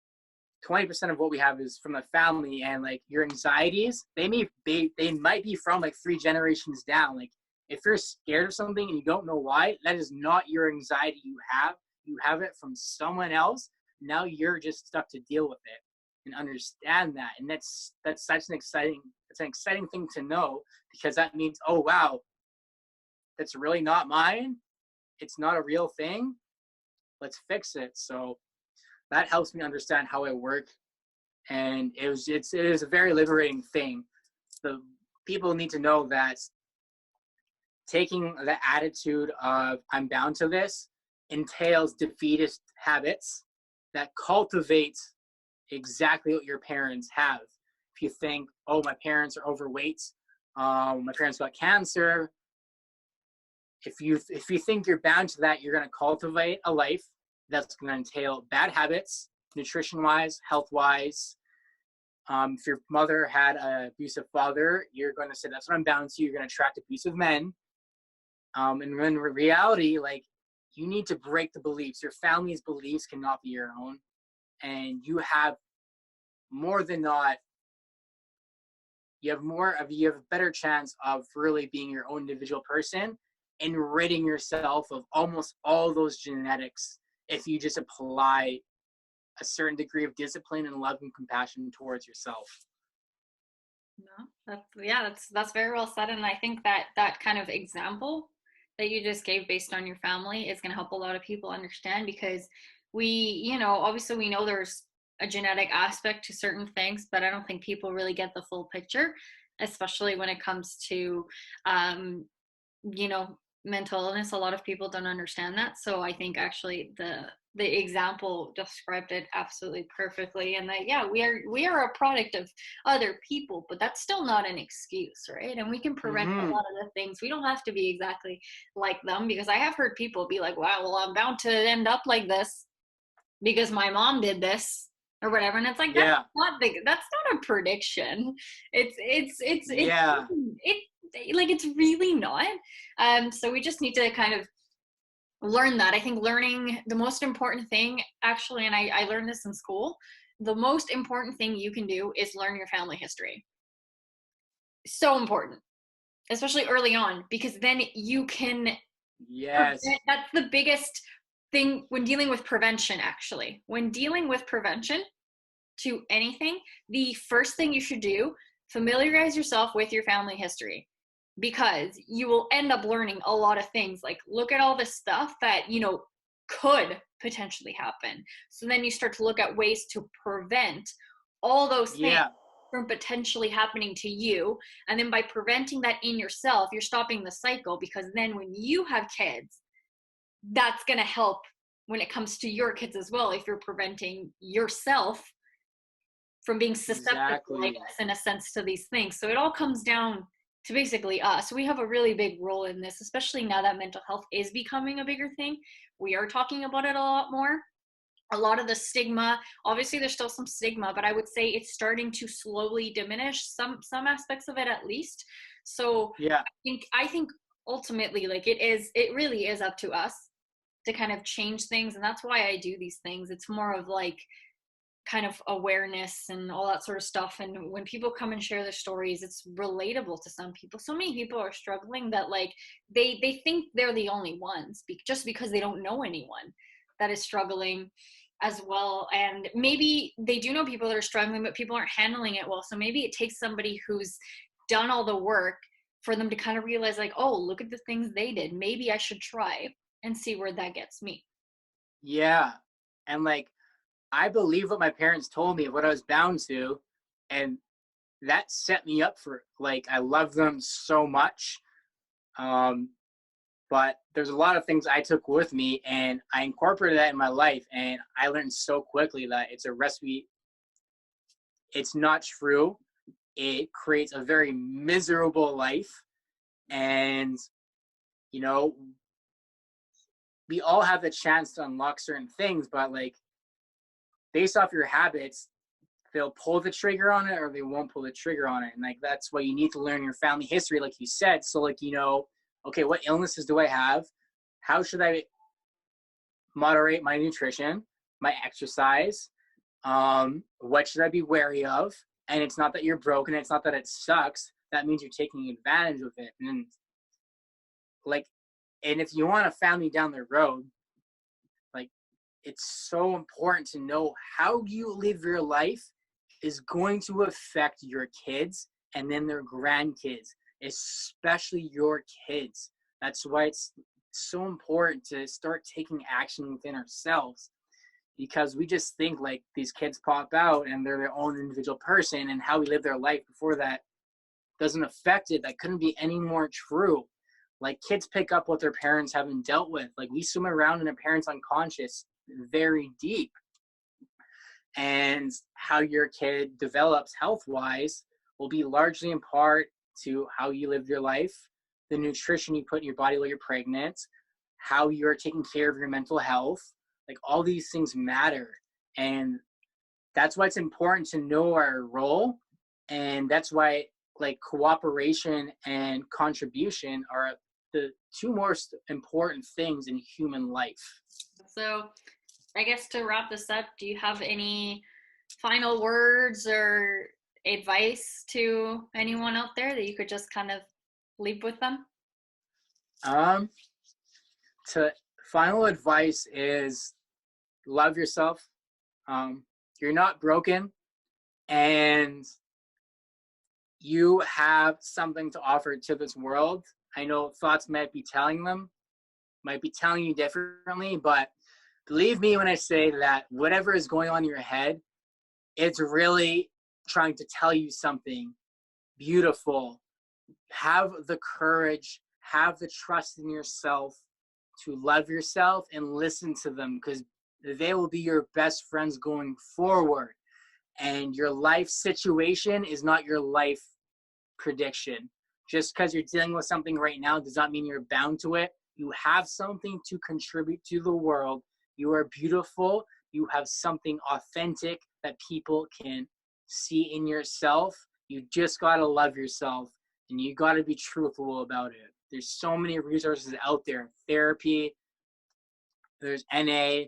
20% of what we have is from the family, and like your anxieties, they might be from like 3 generations down. Like if you're scared of something and you don't know why, that is not your anxiety you have. You have it from someone else. Now you're just stuck to deal with it and understand that. And that's such an exciting thing to know, because that means, oh wow, that's really not mine. It's not a real thing. Let's fix it. So that helps me understand how I work. And it is a very liberating thing. people need to know that taking the attitude of I'm bound to this entails defeatist habits that cultivate exactly what your parents have. If you think, oh, my parents are overweight, my parents got cancer, if you think you're bound to that, you're going to cultivate a life that's going to entail bad habits, nutrition wise, health wise. If your mother had an abusive father, you're going to say that's what I'm bound to. You're going to attract abusive men. And in reality, like, you need to break the beliefs. Your family's beliefs cannot be your own, and you have more than not. You have a better chance of really being your own individual person and ridding yourself of almost all those genetics if you just apply a certain degree of discipline and love and compassion towards yourself. No, that's very well said, and I think that that kind of example that you just gave based on your family is going to help a lot of people understand, because we, obviously we know there's a genetic aspect to certain things, but I don't think people really get the full picture, especially when it comes to um, you know mental illness. A lot of people don't understand that, so I think actually the example described it absolutely perfectly, and that yeah, we are a product of other people, but that's still not an excuse, right? And we can prevent a Mm-hmm. lot of the things. We don't have to be exactly like them, because I have heard people be like, wow, well, I'm bound to end up like this because my mom did this or whatever, and it's like Yeah. that's not a prediction. It's Yeah. like it's really not. So we just need to kind of learn that. I think learning the most important thing, actually, and I learned this in school, the most important thing you can do is learn your family history. So important, especially early on, because then you can Yes. that's the biggest thing when dealing with prevention. Actually, when dealing with prevention to anything, the first thing you should do, familiarize yourself with your family history, because you will end up learning a lot of things. Like, look at all the stuff that, could potentially happen. So then you start to look at ways to prevent all those things Yeah. from potentially happening to you. And then by preventing that in yourself, you're stopping the cycle, because then when you have kids, that's going to help when it comes to your kids as well, if you're preventing yourself from being susceptible, I Exactly. guess, in a sense, to these things. So it all comes down to basically us. We have a really big role in this, especially now that mental health is becoming a bigger thing. We are talking about it a lot more. A lot of the stigma, obviously there's still some stigma, but I would say it's starting to slowly diminish, some aspects of it at least. So Yeah. I think ultimately, like, it really is up to us to kind of change things, and that's why I do these things. It's more of like kind of awareness and all that sort of stuff. And when people come and share their stories, it's relatable to some people. So many people are struggling that, like, they think they're the only ones, just because they don't know anyone that is struggling as well. And maybe they do know people that are struggling, but people aren't handling it well. So maybe it takes somebody who's done all the work for them to kind of realize, like, oh, look at the things they did, maybe I should try and see where that gets me. Yeah. And like, I believe what my parents told me, what I was bound to, and that set me up for, like, I love them so much. Um, but there's a lot of things I took with me and I incorporated that in my life, and I learned so quickly that it's a recipe. It's not true. It creates a very miserable life. And, you know, we all have the chance to unlock certain things, but like, based off your habits, they'll pull the trigger on it or they won't pull the trigger on it. And like, that's why you need to learn your family history, like you said. So like, okay, what illnesses do I have? How should I moderate my nutrition, my exercise? What should I be wary of? And it's not that you're broken. It's not that it sucks. That means you're taking advantage of it. And like, and if you want a family down the road, like, it's so important to know how you live your life is going to affect your kids and then their grandkids, especially your kids. That's why it's so important to start taking action within ourselves, because we just think like these kids pop out and they're their own individual person, and how we live their life before that doesn't affect it, that couldn't be any more true. Like, kids pick up what their parents haven't dealt with. Like, we swim around in a parent's unconscious very deep. And how your kid develops health wise will be largely in part to how you live your life, the nutrition you put in your body while you're pregnant, how you're taking care of your mental health. Like, all these things matter. And that's why it's important to know our role. And that's why, like, cooperation and contribution are the two most important things in human life. So I guess to wrap this up, do you have any final words or advice to anyone out there that you could just kind of leave with them? To final advice is love yourself. You're not broken, and you have something to offer to this world. I know thoughts might be telling you differently, but believe me when I say that whatever is going on in your head, it's really trying to tell you something beautiful. Have the courage, have the trust in yourself to love yourself and listen to them, because they will be your best friends going forward. And your life situation is not your life prediction. Just because you're dealing with something right now does not mean you're bound to it. You have something to contribute to the world. You are beautiful. You have something authentic that people can see in yourself. You just got to love yourself, and you got to be truthful about it. There's so many resources out there. Therapy, there's NA,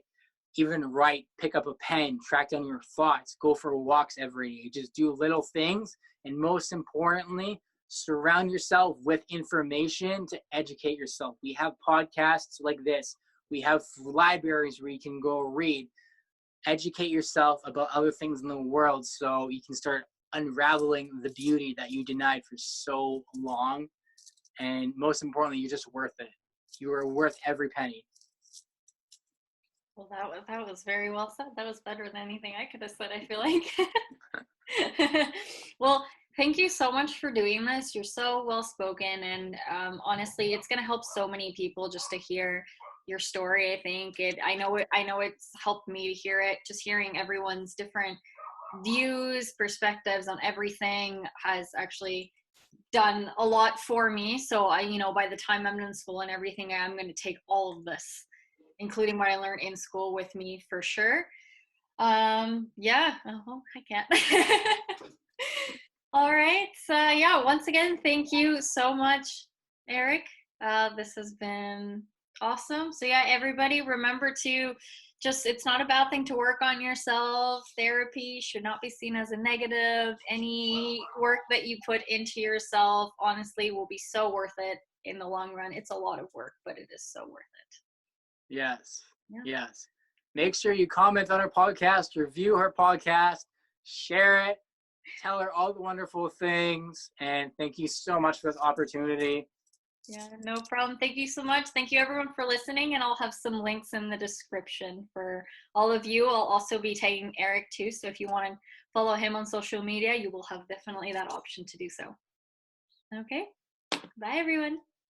even write, pick up a pen, track down your thoughts, go for walks every day. Just do little things. And most importantly, surround yourself with information to educate yourself. We have podcasts like this. We have libraries where you can go read. Educate yourself about other things in the world so you can start unraveling the beauty that you denied for so long. And most importantly, you're just worth it. You are worth every penny. Well, that was very well said. That was better than anything I could have said, I feel like. Well, thank you so much for doing this. You're so well spoken, and honestly, it's going to help so many people just to hear your story. I think I know it's helped me to hear it. Just hearing everyone's different views, perspectives on everything has actually done a lot for me. So by the time I'm in school and everything, I'm going to take all of this, including what I learned in school, with me for sure. Yeah. Oh, I can't. All right. So yeah, once again, thank you so much, Erik. This has been awesome. So yeah, everybody remember to it's not a bad thing to work on yourself. Therapy should not be seen as a negative. Any work that you put into yourself, honestly, will be so worth it in the long run. It's a lot of work, but it is so worth it. Yes. Yeah. Yes. Make sure you comment on our podcast, review her podcast, share it, tell her all the wonderful things, and thank you so much for this opportunity. Yeah, no problem. Thank you so much. Thank you everyone for listening, and I'll have some links in the description for all of you. I'll also be tagging Erik too, so if you want to follow him on social media, you will have definitely that option to do so. Okay, bye everyone.